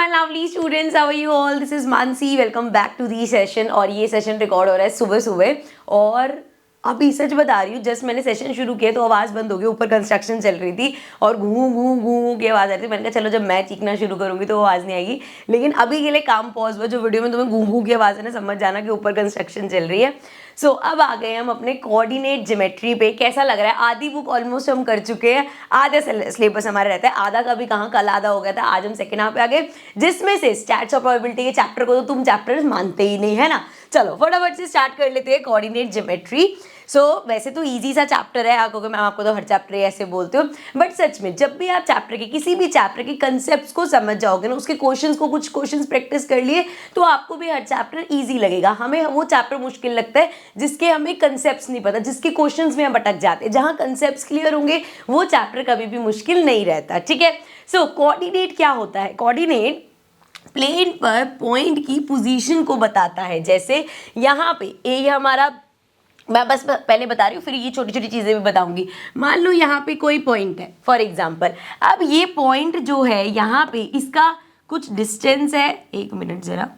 my lovely students, how are you all? This is Mansi. Welcome back to the session. और ये session record हो रहा है सुबह सुबह और अभी सच बता रही हूँ, जस्ट मैंने सेशन शुरू किया तो आवाज़ बंद हो गई। ऊपर कंस्ट्रक्शन चल रही थी और घू घू घू की आवाज़ आ रही थी। मैंने कहा चलो जब मैं चीखना शुरू करूँगी तो आवाज़ नहीं आएगी, लेकिन अभी के लिए काम पॉज हुआ। जो वीडियो में तुम्हें घू घू की आवाज़ है ना, समझ जाना कि ऊपर कंस्ट्रक्शन चल रही है। सो अब आ गए हम अपने कोऑर्डिनेट ज्योमेट्री पे। कैसा लग रहा है? आधी बुक ऑलमोस्ट हम कर चुके हैं, आधे सिलेबस हमारा रहता है। आधा का भी कहाँ, कल आधा हो गया था। आज हम सेकेंड हाफ पे आ गए, जिसमें से स्टैट्स और प्रोबेबिलिटी के चैप्टर को तो तुम चैप्टर मानते ही नहीं है ना। चलो फटाफट से स्टार्ट कर लेते हैं कोऑर्डिनेट ज्योमेट्री। वैसे तो इजी सा चैप्टर है, आपको मैम आपको तो हर चैप्टर ऐसे बोलते हो, बट सच में जब भी आप चैप्टर के किसी भी चैप्टर के कंसेप्ट्स को समझ जाओगे ना, उसके क्वेश्चंस को कुछ क्वेश्चंस प्रैक्टिस कर लिए तो आपको भी हर चैप्टर इजी लगेगा। हमें वो चैप्टर मुश्किल लगता है जिसके हमें कंसेप्ट्स नहीं पता, जिसके क्वेश्चंस में हम अटक जाते हैं। जहाँ कंसेप्ट्स क्लियर होंगे वो चैप्टर कभी भी मुश्किल नहीं रहता। ठीक है, सो कोऑर्डिनेट क्या होता है? कोऑर्डिनेट प्लेन पर पॉइंट की पोजीशन को बताता है। जैसे यहाँ पे ए हमारा, मैं बस पहले बता रही हूँ, फिर ये छोटी छोटी चीज़ें भी बताऊंगी। मान लो यहाँ पे कोई पॉइंट है फॉर एग्जांपल। अब ये पॉइंट जो है यहाँ पे, इसका कुछ डिस्टेंस है, एक मिनट ज़रा,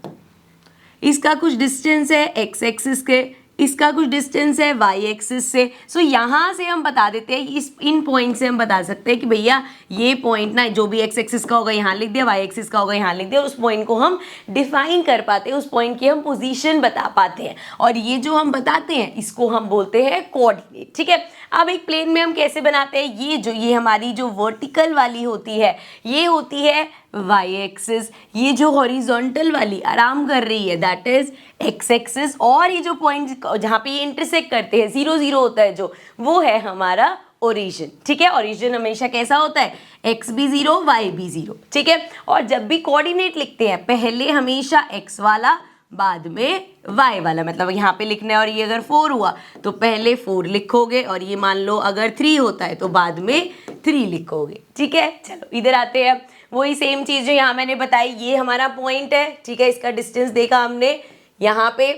इसका कुछ डिस्टेंस है एक्स एक्सिस के, इसका कुछ डिस्टेंस है वाई एक्सिस से। सो यहाँ से हम बता देते हैं, इस इन पॉइंट से हम बता सकते हैं कि भैया ये पॉइंट ना, जो भी एक्स एक्सिस का होगा यहाँ लिख दिया, वाई एक्सिस का होगा यहाँ लिख दिया। उस पॉइंट को हम डिफाइन कर पाते हैं, उस पॉइंट की हम पोजीशन बता पाते हैं, और ये जो हम बताते हैं इसको हम बोलते हैं कोऑर्डिनेट। ठीक है, अब एक प्लेन में हम कैसे बनाते हैं? ये हमारी जो वर्टिकल वाली होती है ये होती है वाई एक्सिस, ये जो हॉरिजॉन्टल वाली आराम कर रही है दैट इज एक्स एक्सिस, और ये जो पॉइंट जहाँ पे ये इंटरसेक्ट करते हैं 0 0 होता है जो, वो है हमारा ओरिजिन। ठीक है, ओरिजिन हमेशा कैसा होता है? एक्स भी 0 वाई भी 0। ठीक है, और जब भी कोऑर्डिनेट लिखते हैं पहले हमेशा एक्स वाला बाद में y वाला, मतलब यहाँ पे लिखना है। और ये अगर 4 हुआ तो पहले 4 लिखोगे, और ये मान लो अगर 3 होता है तो बाद में 3 लिखोगे। ठीक है, चलो इधर आते हैं। वही सेम चीज़ जो यहाँ मैंने बताई, ये हमारा पॉइंट है। ठीक है, इसका डिस्टेंस देखा हमने यहाँ पे।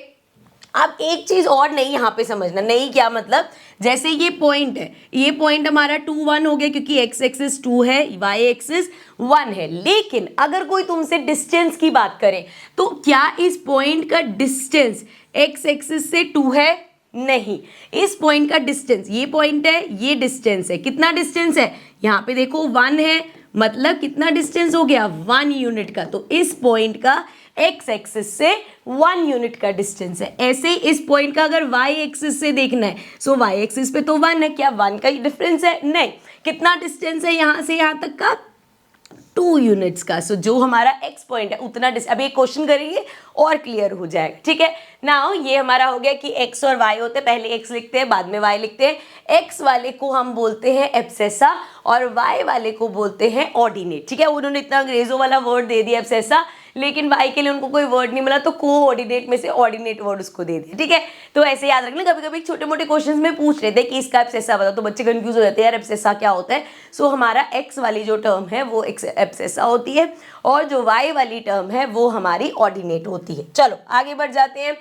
अब एक चीज़ और नहीं यहाँ पे समझना, नहीं क्या मतलब, जैसे ये पॉइंट है, ये पॉइंट हमारा 2 1 हो गया क्योंकि एक्स एक्सिस 2 है, वाई एक्सिस 1 है। लेकिन अगर कोई तुमसे डिस्टेंस की बात करे तो क्या इस पॉइंट का डिस्टेंस एक्स एक्सिस से 2 है? नहीं, इस पॉइंट का डिस्टेंस, ये पॉइंट है, ये डिस्टेंस है। कितना डिस्टेंस है? यहाँ पे देखो 1 है, मतलब कितना डिस्टेंस हो गया? 1 यूनिट का। तो इस पॉइंट का एक्स एक्सिस से 1 यूनिट का डिस्टेंस है। ऐसे इस पॉइंट का अगर वाई एक्सिस से देखना है, सो वाई एक्सिस पे तो 1 है, क्या 1 का ही डिफरेंस है? नहीं। कितना डिस्टेंस है यहाँ से यहाँ तक का? 2 यूनिट्स का। सो जो हमारा एक्स पॉइंट है उतना अब एक क्वेश्चन करेंगे और क्लियर हो जाएगा। ठीक है, नाउ ये हमारा हो गया कि एक्स और वाई होते हैं, पहले एक्स लिखते हैं बाद में वाई लिखते हैं। एक्स वाले को हम बोलते हैं एब्सेसा और वाई वाले को बोलते हैं ऑर्डिनेट। ठीक है, उन्होंने इतना अंग्रेजों वाला वर्ड दे दिया एब्सेसा, लेकिन वाई के लिए उनको कोई वर्ड नहीं मिला तो कोऑर्डिनेट में से ऑर्डिनेट वर्ड उसको दे दिया। ठीक है, तो ऐसे याद रखना, कभी कभी छोटे मोटे क्वेश्चंस में पूछ लेते हैं कि इसका एब्सेसा बताओ, तो बच्चे कंफ्यूज हो जाते हैं यार एब्सेसा क्या होता है। सो हमारा एक्स वाली जो टर्म है वो एब्सेसा होती है, और जो वाई वाली टर्म है वो हमारी ऑर्डिनेट होती है। चलो आगे बढ़ जाते हैं।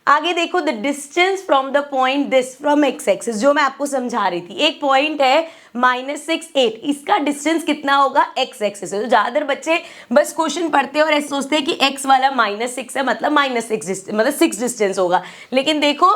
आगे देखो, the distance from the point this from x axis, जो मैं आपको समझा रही थी। एक पॉइंट है -6 8, इसका डिस्टेंस कितना होगा? एक्स एक्सिस से। तो ज़्यादातर बच्चे बस क्वेश्चन पढ़ते हैं और ऐसे सोचते हैं कि एक्स वाला -6 है, मतलब -6 डिस्टेंस होगा। लेकिन देखो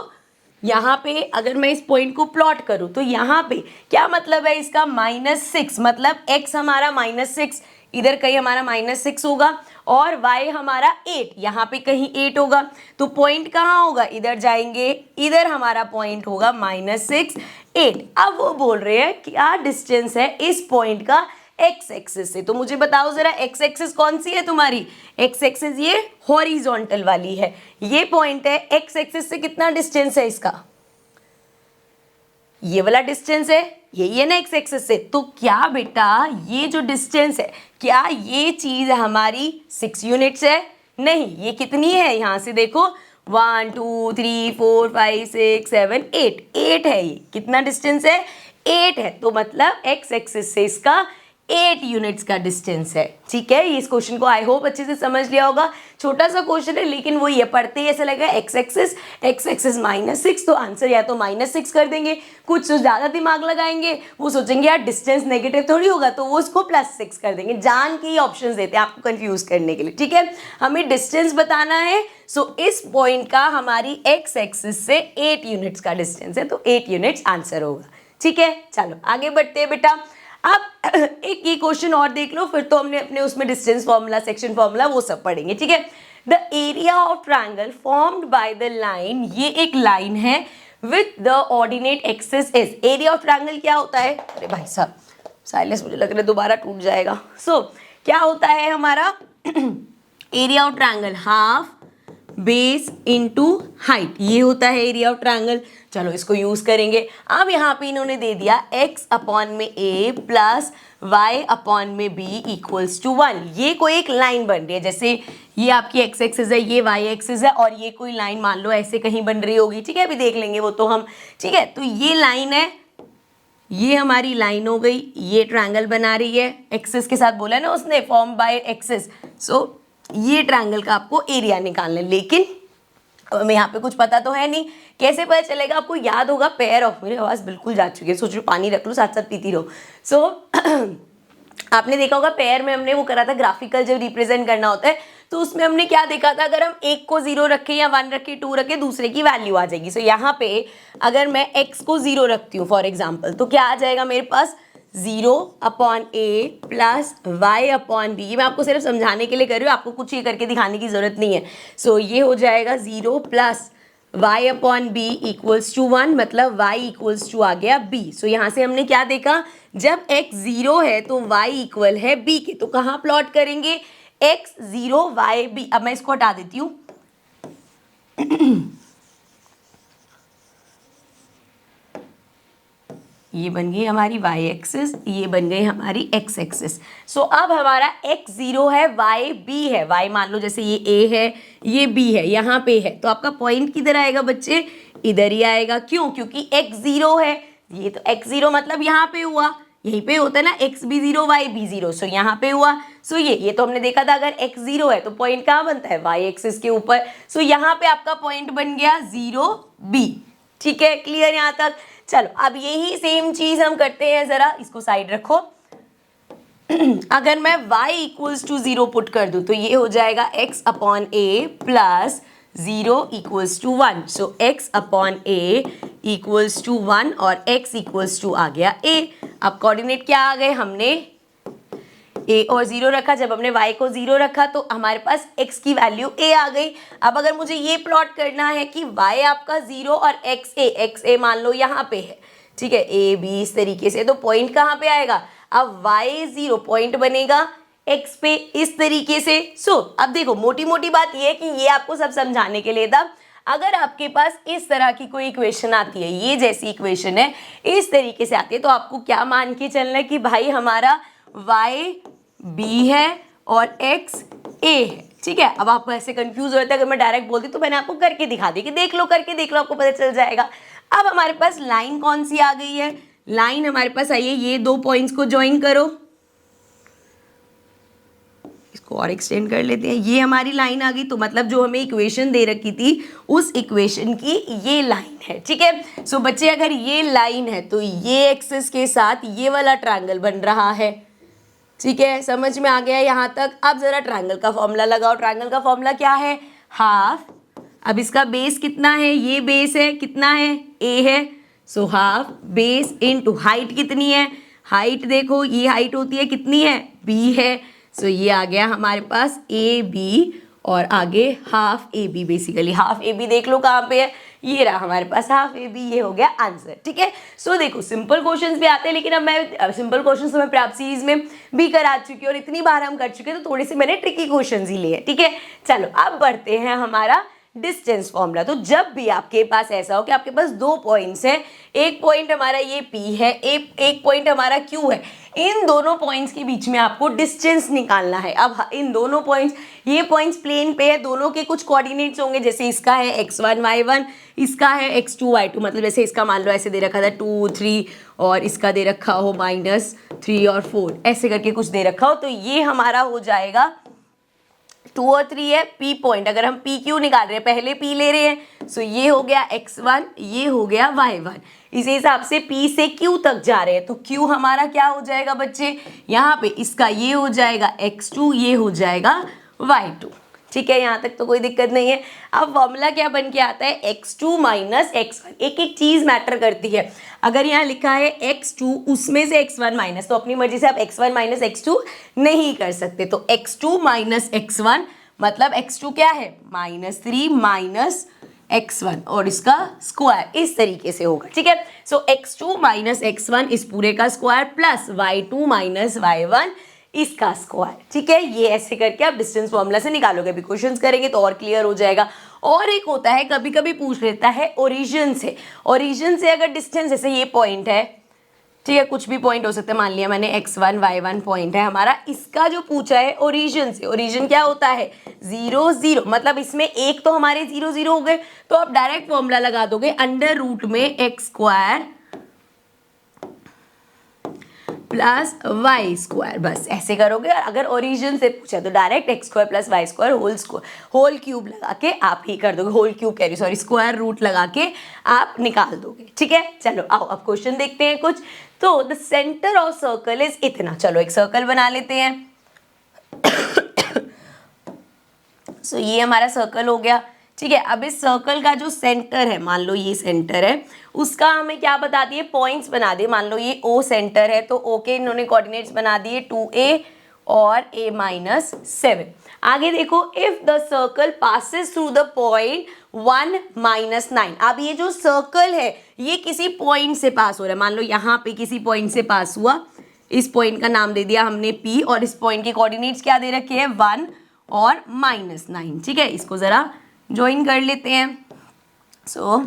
यहाँ पे अगर मैं इस पॉइंट को प्लॉट करूँ तो यहाँ पे क्या मतलब है इसका? -6, मतलब एक्स हमारा -6, इधर कहीं हमारा -6 होगा, और y हमारा 8, यहाँ पे कहीं 8 होगा। तो पॉइंट कहाँ होगा? इधर जाएंगे, इधर हमारा पॉइंट होगा -6 8। अब वो बोल रहे हैं क्या डिस्टेंस है इस पॉइंट का एक्स एक्सिस से। तो मुझे बताओ जरा, एक्स एक्सिस कौन सी है तुम्हारी? एक्स एक्सिस ये हॉरिजॉन्टल वाली है, ये पॉइंट है। एक्स एक्सिस से कितना डिस्टेंस है इसका? ये वाला डिस्टेंस है, यही है ना एक्स एक्सिस से। तो क्या बेटा ये जो डिस्टेंस है, क्या ये चीज हमारी 6 यूनिट्स है? नहीं, ये कितनी है? यहाँ से देखो 1 2 3 4 5 6 7 8 8 है। ये कितना डिस्टेंस है? 8 है। तो मतलब एक्स एक्सिस से इसका 8 यूनिट्स का डिस्टेंस है। ठीक है, इस क्वेश्चन को आई होप अच्छे से समझ लिया होगा। छोटा सा क्वेश्चन है लेकिन वो ये पढ़ते ही ऐसा लगेगा एक्स एक्सिस -6, तो आंसर या तो -6 कर देंगे। कुछ तो ज़्यादा दिमाग लगाएंगे, वो सोचेंगे यार डिस्टेंस नेगेटिव थोड़ी होगा, तो वो उसको +6 कर देंगे। जान के ही ऑप्शंस देते हैं आपको कंफ्यूज करने के लिए। ठीक है, हमें डिस्टेंस बताना है। सो इस पॉइंट का हमारी एक्स एक्सिस से 8 यूनिट्स का डिस्टेंस है, तो 8 यूनिट्स आंसर होगा। ठीक है, चलो आगे बढ़ते हैं बेटा। अब एक ये क्वेश्चन और देख लो, फिर तो हमने अपने उसमें डिस्टेंस फॉर्मूला, सेक्शन फॉर्मूला वो सब पढ़ेंगे। ठीक है, the area of triangle formed by the line, ये एक लाइन है with the ordinate axis is. Area of triangle क्या होता है? अरे भाई साहब साइलेंस, मुझे लग रहा है दोबारा टूट जाएगा। सो क्या होता है हमारा area of triangle? Half base into height, ये होता है एरिया ऑफ ट्रायंगल। चलो इसको यूज करेंगे। अब यहाँ पे इन्होंने दे दिया x अपॉन में a प्लस y अपॉन में b इक्वल्स टू 1। ये कोई एक लाइन बन रही है, जैसे ये आपकी x एक्सिस है, ये y एक्सिस है, और ये कोई लाइन मान लो ऐसे कहीं बन रही होगी। ठीक है, अभी देख लेंगे वो तो हम। ठीक है, तो ये लाइन है, ये हमारी लाइन हो गई, ये ट्रायंगल बना रही है, एक्सिस के साथ बोला ना उसने, फॉर्म बाय एक्सिस। सो ये ट्रायंगल का आपको एरिया निकालना है, लेकिन अब हमें यहाँ पे कुछ पता तो है नहीं, कैसे पता चलेगा? आपको याद होगा पेयर ऑफ, मेरी आवाज़ बिल्कुल जा चुकी है, सोच रही पानी रख लो साथ साथ पीती रहो। सो आपने देखा होगा पेयर में हमने वो करा था, ग्राफिकल जब रिप्रेजेंट करना होता है तो उसमें हमने क्या देखा था, अगर हम एक को 0 रखें या 1 रखें, 2 रखें, दूसरे की वैल्यू आ जाएगी। सो यहाँ पे अगर मैं x को 0 रखती हूँ फॉर एग्जाम्पल, तो क्या आ जाएगा मेरे पास? 0 upon A plus Y upon B. मैं आपको सिर्फ समझाने के लिए कर रही हूँ, आपको कुछ ये करके दिखाने की जरूरत नहीं है। सो ये हो जाएगा 0 plus y upon B equals to 1, मतलब y इक्वल्स टू आ गया b। सो यहाँ से हमने क्या देखा, जब x 0 है तो y इक्वल है b के, तो कहाँ प्लॉट करेंगे? x 0 y b। अब मैं इसको हटा देती हूँ। ये बन गई हमारी y एक्सिस, ये बन गई हमारी x एक्सिस। सो अब हमारा x 0 है, y b है। y मान लो जैसे ये a है, ये b है, यहाँ पे है, तो आपका पॉइंट किधर आएगा बच्चे? इधर ही आएगा। क्यों? क्योंकि x 0 है, ये तो x 0 मतलब यहाँ पे हुआ, यहीं पे होता है ना, x b 0 y b 0। सो यहाँ पे हुआ। सो ये तो हमने देखा था, अगर x 0 है तो पॉइंट कहाँ बनता है? y एक्सिस के ऊपर। सो यहाँ पे आपका पॉइंट बन गया 0 b। ठीक है, क्लियर यहाँ तक? चलो अब यही सेम चीज हम करते हैं, जरा इसको साइड रखो। अगर मैं y इक्वल्स टू 0 पुट कर दूं तो ये हो जाएगा x upon A plus 0 equals to 1। So x upon A equals to 1 और x इक्वल्स टू आ गया a। अब कोऑर्डिनेट क्या आ गए? हमने a और 0 रखा, जब हमने y को 0 रखा तो हमारे पास x की वैल्यू a आ गई। अब अगर मुझे ये प्लॉट करना है कि y आपका 0 और x a मान लो यहाँ पे है, ठीक है, a b इस तरीके से, तो पॉइंट कहाँ पे आएगा? अब y 0 पॉइंट बनेगा x पे इस तरीके से। सो अब देखो, मोटी मोटी बात ये है कि ये आपको सब समझाने के लिए था। अगर आपके पास इस तरह की कोई इक्वेशन आती है, ये जैसी इक्वेशन है, इस तरीके से आती है, तो आपको क्या मान के चलना है कि भाई हमारा y b है और x a है। ठीक है, अब आप ऐसे कंफ्यूज हो रहे थे, अगर मैं डायरेक्ट बोलती तो मैंने आपको करके दिखा दी कि देख लो, करके देख लो, आपको पता चल जाएगा। अब हमारे पास लाइन कौन सी आ गई है? लाइन हमारे पास आई है, ये दो पॉइंट्स को ज्वाइन करो, इसको और एक्सटेंड कर लेते हैं। ये हमारी लाइन आ गई, तो मतलब जो हमें इक्वेशन दे रखी थी उस इक्वेशन की ये लाइन है। ठीक है, सो बच्चे अगर ये लाइन है तो ये एक्सिस के साथ ये वाला ट्रायंगल बन रहा है। ठीक है, समझ में आ गया यहाँ तक? अब जरा ट्रायंगल का फॉर्मूला लगाओ। ट्रायंगल का फॉर्मूला क्या है? हाफ, अब इसका बेस कितना है? ये बेस है, कितना है? a है। So half base into height कितनी है? हाइट देखो, ये हाइट होती है, कितनी है? b है। सो ये आ गया हमारे पास a b और आगे half A B. Basically half A B देख लो कहाँ पे है, ये रहा हमारे पास हाफ ए बी, ये हो गया आंसर। ठीक है, सो देखो सिंपल क्वेश्चंस भी आते हैं, लेकिन अब मैं सिंपल क्वेश्चंस तो मैं प्राप्त सीरीज में भी करा चुकी हूँ और इतनी बार हम कर चुके हैं, तो थोड़े से मैंने ट्रिकी क्वेश्चंस ही लिए। ठीक है, चलो अब बढ़ते हैं हमारा डिस्टेंस फॉर्मूला। तो जब भी आपके पास ऐसा हो कि आपके पास 2 पॉइंट्स हैं, एक पॉइंट हमारा ये P है, एक पॉइंट हमारा Q है, इन दोनों पॉइंट्स के बीच में आपको डिस्टेंस निकालना है। अब इन दोनों पॉइंट्स, ये पॉइंट्स प्लेन पे है, दोनों के कुछ कोऑर्डिनेट्स होंगे, जैसे इसका है x1 y1, इसका है x2 y2, मतलब जैसे इसका मान लो ऐसे दे रखा था 2 3 और इसका दे रखा हो -3 और 4, ऐसे करके कुछ दे रखा हो, तो ये हमारा हो जाएगा 2 और 3 है P पॉइंट। अगर हम PQ निकाल रहे हैं, पहले P ले रहे हैं, सो ये हो गया x1, ये हो गया y1। इसी हिसाब से P से Q तक जा रहे हैं, तो Q हमारा क्या हो जाएगा बच्चे, यहाँ पे इसका ये हो जाएगा x2, ये हो जाएगा y2। ठीक है, यहाँ तक तो कोई दिक्कत नहीं है। अब फॉर्मूला क्या बन के आता है, x2 माइनस x1। एक एक चीज मैटर करती है। अगर यहाँ लिखा है x2, उसमें से x1 माइनस, तो अपनी मर्जी से आप x1 माइनस x2 नहीं कर सकते। तो x2 माइनस x1 मतलब x2 क्या है, -3 माइनस x1 और इसका स्क्वायर, इस तरीके से होगा। ठीक है, सो x2 माइनस x1 इस पूरे का square plus y2 minus y1 इसका स्क्वायर। ठीक है, ये ऐसे करके आप डिस्टेंस फॉर्मूला से निकालोगे। अभी क्वेश्चंस करेंगे तो और क्लियर हो जाएगा। और एक होता है, कभी कभी पूछ लेता है ओरिजिन से, ओरिजिन से अगर डिस्टेंस, जैसे ये पॉइंट है, ठीक है, कुछ भी पॉइंट हो सकता है, मान लिया मैंने x1 y1 पॉइंट है हमारा, इसका जो पूछा है ओरिजिन से, ओरिजिन क्या होता है 0 0, मतलब इसमें एक तो हमारे 0 0 हो गए, तो आप डायरेक्ट फॉर्मूला लगा दोगे अंडर रूट में x square plus Y square, बस ऐसे करोगे। और अगर ओरिजिन से पूछा तो direct X square plus Y square whole cube लगा के आप ही कर दोगे, होल क्यूब कह रही सॉरी, स्क्वायर रूट लगा के आप निकाल दोगे। ठीक है, चलो आओ अब क्वेश्चन देखते हैं कुछ। तो the centre of circle is इतना, चलो एक सर्कल बना लेते हैं। सो ये हमारा सर्कल हो गया। ठीक है, अब इस सर्कल का जो सेंटर है, मान लो ये सेंटर है, उसका हमें क्या बता दिए, पॉइंट्स बना दिए। मान लो ये O सेंटर है, तो O के इन्होंने कोऑर्डिनेट्स बना दिए 2a और a-7। आगे देखो, if the circle passes through the point 1 -9। अब ये जो सर्कल है ये किसी पॉइंट से पास हो रहा है, मान लो यहाँ पे किसी पॉइंट से पास हुआ, इस पॉइंट का नाम दे दिया हमने P, और इस पॉइंट के कोऑर्डिनेट्स क्या दे रखे हैं 1 और -9। ठीक है, इसको जरा ज्वाइन कर लेते हैं। सो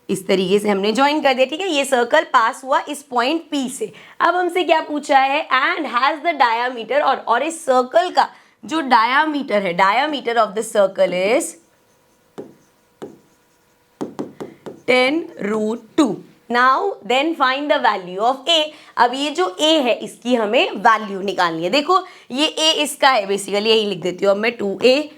इस तरीके से हमने ज्वाइन कर दिया। ठीक है, ये सर्कल पास हुआ इस पॉइंट P से। अब हमसे क्या पूछा है, एंड हैज द डायामीटर, और इस सर्कल का जो डायामीटर है, diameter of the circle is 10√2। Now then find the value of A। अब ये जो A है इसकी हमें वैल्यू निकालनी है। देखो ये A इसका है, बेसिकली यही लिख देती हूँ अब मैं 2a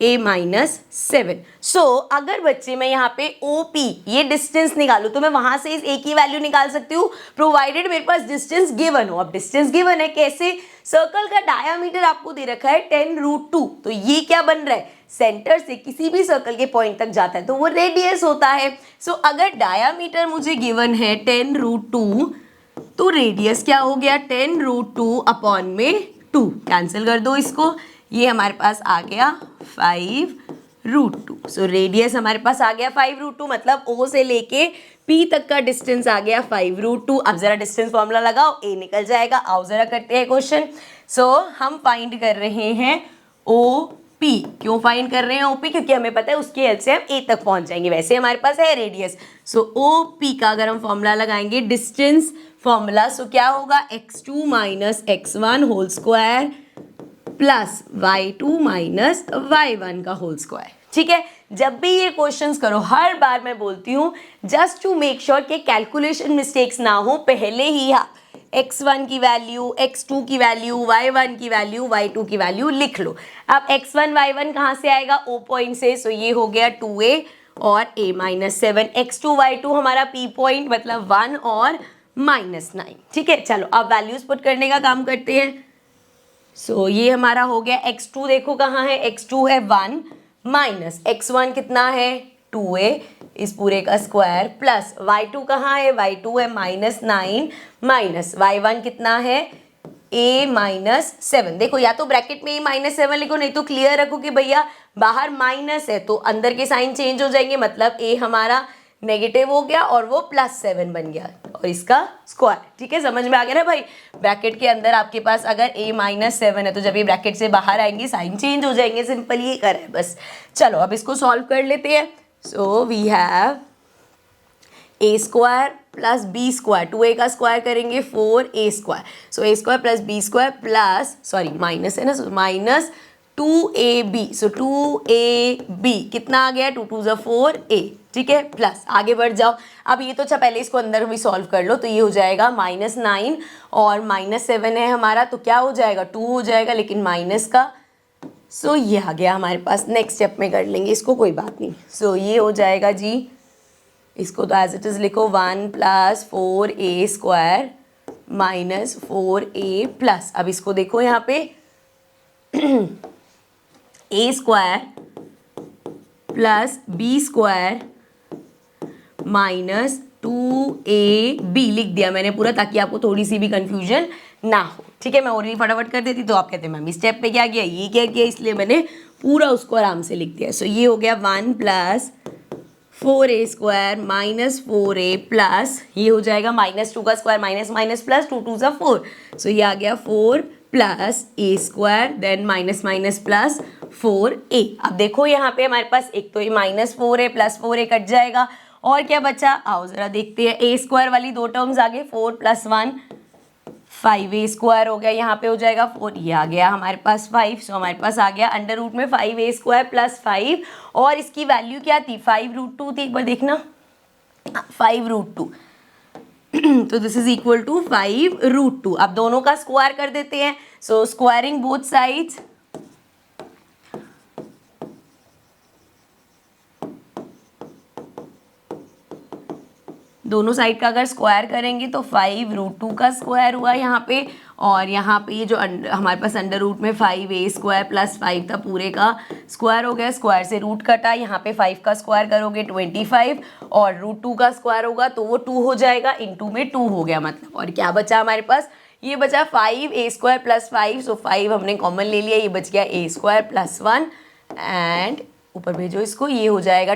a-7। सो अगर बच्चे मैं यहाँ पे OP ये डिस्टेंस निकालूं तो मैं वहां से इस A की वैल्यू निकाल सकती हूँ, प्रोवाइडेड मेरे पास डिस्टेंस गिवन हो। अब डिस्टेंस गिवन है कैसे, सर्कल का डायामीटर आपको दे रखा है 10√2, तो ये क्या बन रहा है, सेंटर से किसी भी सर्कल के पॉइंट तक जाता है तो वो रेडियस होता है। सो अगर डायामीटर मुझे गिवन है 10√2, तो रेडियस क्या हो गया 10√2 अपॉन में 2, कैंसिल कर दो इसको, ये हमारे पास आ गया 5√2। सो रेडियस हमारे पास आ गया 5√2, मतलब O से लेके P तक का डिस्टेंस आ गया 5√2। अब जरा डिस्टेंस फॉर्मूला लगाओ, A निकल जाएगा। आओ जरा करते हैं क्वेश्चन। सो हम फाइंड कर रहे हैं OP। क्यों फाइंड कर रहे हैं OP, क्योंकि हमें पता है उसकी हेल्प से हम A तक पहुंच जाएंगे, वैसे हमारे पास है रेडियस। सो OP का अगर हम फॉर्मूला लगाएंगे डिस्टेंस फॉर्मूला, सो क्या होगा x2 minus x1 whole square plus y2 minus y1 का होल स्क्वायर। ठीक है, जब भी ये क्वेश्चंस करो, हर बार मैं बोलती हूँ जस्ट टू मेक श्योर कि कैलकुलेशन मिस्टेक्स ना हो, पहले ही आप x1 की वैल्यू, x2 की वैल्यू, y1 की वैल्यू, y2 की वैल्यू लिख लो। अब x1 y1 कहाँ से आएगा, O पॉइंट से, सो ये हो गया 2a और a-7, x2 y2 हमारा P पॉइंट मतलब 1 और -9। ठीक है, चलो अब वैल्यूज पुट करने का काम करते हैं। सो ये हमारा हो गया x2, देखो कहाँ है, x2 है 1 माइनस x1 कितना है 2a इस पूरे का स्क्वायर प्लस y2 कहाँ है, y2 है -9 माइनस y1 कितना है a-7। देखो या तो ब्रैकेट में a-7 लिखो, नहीं तो क्लियर रखो कि भैया बाहर माइनस है तो अंदर के साइन चेंज हो जाएंगे, मतलब a हमारा नेगेटिव हो गया और वो +7 बन गया और इसका स्क्वायर। ठीक है, समझ में आ गया ना भाई। ब्रैकेट के अंदर आपके पास अगर a-7 है तो जब ये ब्रैकेट से बाहर आएंगे साइन चेंज हो जाएंगे, सिंपल ये कर है बस। चलो अब इसको सॉल्व कर लेते हैं। So we have a square plus B square, 2a का स्क्वायर करेंगे 4a square, so a square plus B square plus, sorry minus है ना, माइनस 2ab, सो 2ab कितना आ गया, 2 2 ज़ा 4a। ठीक है, प्लस आगे बढ़ जाओ। अब ये तो अच्छा पहले इसको अंदर भी सॉल्व कर लो, तो ये हो जाएगा -9 और -7 है हमारा, तो क्या हो जाएगा 2 हो जाएगा, लेकिन माइनस का। सो ये आ गया हमारे पास। नेक्स्ट स्टेप में कर लेंगे इसको, कोई बात नहीं। सो ये हो जाएगा जी, इसको तो एज इट इज़ लिखो 1 + 4a square minus 4a plus, अब इसको देखो यहाँ पे a square plus b square minus 2ab लिख दिया मैंने पूरा, ताकि आपको थोड़ी सी भी कंफ्यूजन ना हो। ठीक है, मैं और भी फटाफट कर देती तो आप कहते मैम इस स्टेप पे क्या किया, ये क्या किया, इसलिए मैंने पूरा उसको आराम से लिख दिया। सो ये हो गया 1 + 4a square minus 4a plus, ये हो जाएगा -2 का स्क्वायर माइनस माइनस प्लस 2 2 ज़ा 4, सो ये आ गया 4 plus a square then minus minus plus 4a। अब देखो यहाँ पे हमारे पास एक तो ये -4a प्लस 4a कट जाएगा और क्या बचा, आओ जरा देखते हैं। a स्क्वायर वाली दो टर्म्स आ गए, 4 + 1 5a स्क्वायर हो गया, यहाँ पे हो जाएगा 4, ये आ गया हमारे पास 5, सो हमारे पास आ गया अंडर रूट में 5a स्क्वायर प्लस 5 और इसकी वैल्यू क्या थी 5√2 थी, एक बार देखना 5√2 तो दिस इज इक्वल टू 5√2। अब दोनों का स्क्वायर कर देते हैं, सो स्क्वायरिंग बोथ साइड्स, दोनों साइड का अगर स्क्वायर करेंगे तो 5√2 का स्क्वायर हुआ यहाँ पे, और यहाँ पे ये जो हमारे पास अंडर रूट में 5a स्क्वायर प्लस 5 था पूरे का स्क्वायर हो गया, स्क्वायर से रूट कटा, यहाँ पे 5 का स्क्वायर करोगे 25 और √2 का स्क्वायर होगा तो वो 2 हो जाएगा, इनटू में 2 हो गया मतलब। और क्या बचा हमारे पास, ये बचा 5a स्क्वायर प्लस 5, सो 5 हमने कॉमन ले लिया, ये बच गया a स्क्वायर प्लस 1 एंड ऊपर भेजो इसको, ये हो जाएगा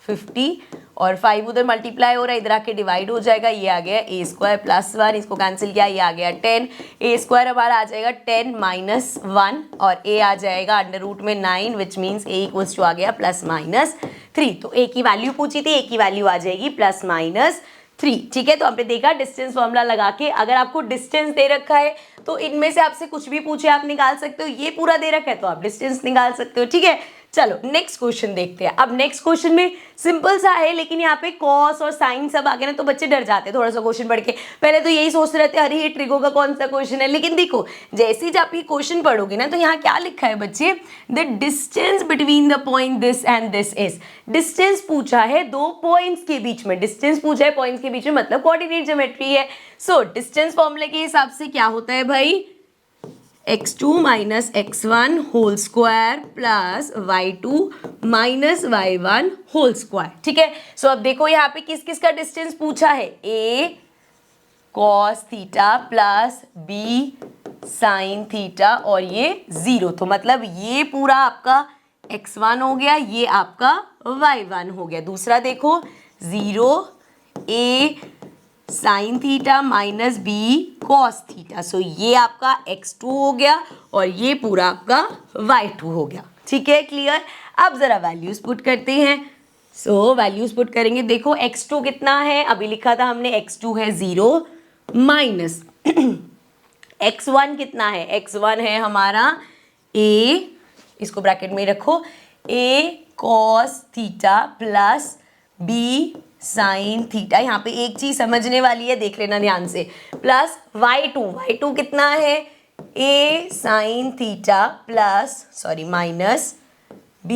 50 और 5 उधर मल्टीप्लाई हो रहा है, इधर आके डिवाइड हो जाएगा, ये आ गया a स्क्वायर प्लस 1, इसको कैंसिल किया, ये आ गया 10, a स्क्वायर हमारा आ जाएगा 10 माइनस 1 और a आ जाएगा अंडर रूट में 9 which means a equals to आ गया +-3। तो a की वैल्यू पूछी थी, a की वैल्यू आ जाएगी +-3। ठीक है, तो हमने देखा डिस्टेंस फॉर्मूला लगा के, अगर आपको डिस्टेंस दे रखा है तो इनमें से आपसे कुछ भी पूछे आप निकाल सकते हो, ये पूरा दे रखा है तो आप डिस्टेंस निकाल सकते हो। ठीक है, चलो नेक्स्ट क्वेश्चन देखते हैं। अब नेक्स्ट क्वेश्चन में सिंपल सा है, लेकिन यहाँ पे कॉस और साइन सब आ गए ना तो बच्चे डर जाते हैं थोड़ा सा क्वेश्चन पढ़ के, पहले तो यही सोचते रहते हैं अरे ये ट्रिगो का कौन सा क्वेश्चन है, लेकिन देखो जैसे ही आप ये क्वेश्चन पढ़ोगे ना तो यहाँ क्या लिखा है बच्चे, the distance between the point this and this is, distance पूछा है दो पॉइंट्स के बीच में, डिस्टेंस पूछा है पॉइंट्स के बीच में मतलब कोऑर्डिनेट ज्योमेट्री है। सो डिस्टेंस फॉर्मूले के हिसाब से क्या होता है भाई, x2 minus x1 whole square plus y2 minus y1 whole square. ठीक है, सो अब देखो यहाँ पे किस किस का डिस्टेंस पूछा है, a cos theta plus b sin theta और ये 0, तो मतलब ये पूरा आपका x1 हो गया, ये आपका y1 हो गया। दूसरा देखो 0 a sine theta minus b cos theta, so ये आपका x2 हो गया और ये पूरा आपका y2 हो गया। ठीक है, क्लियर। अब जरा वैल्यूज पुट करते हैं। सो वैल्यूज पुट करेंगे, देखो x2 कितना है, अभी लिखा था हमने x2 है 0 माइनस x1 कितना है, x1 है हमारा a, इसको ब्रैकेट में रखो, a cos theta plus b sine theta, यहाँ पे एक चीज समझने वाली है, देख लेना ध्यान से, प्लस y2 कितना है, a sine theta plus sorry minus b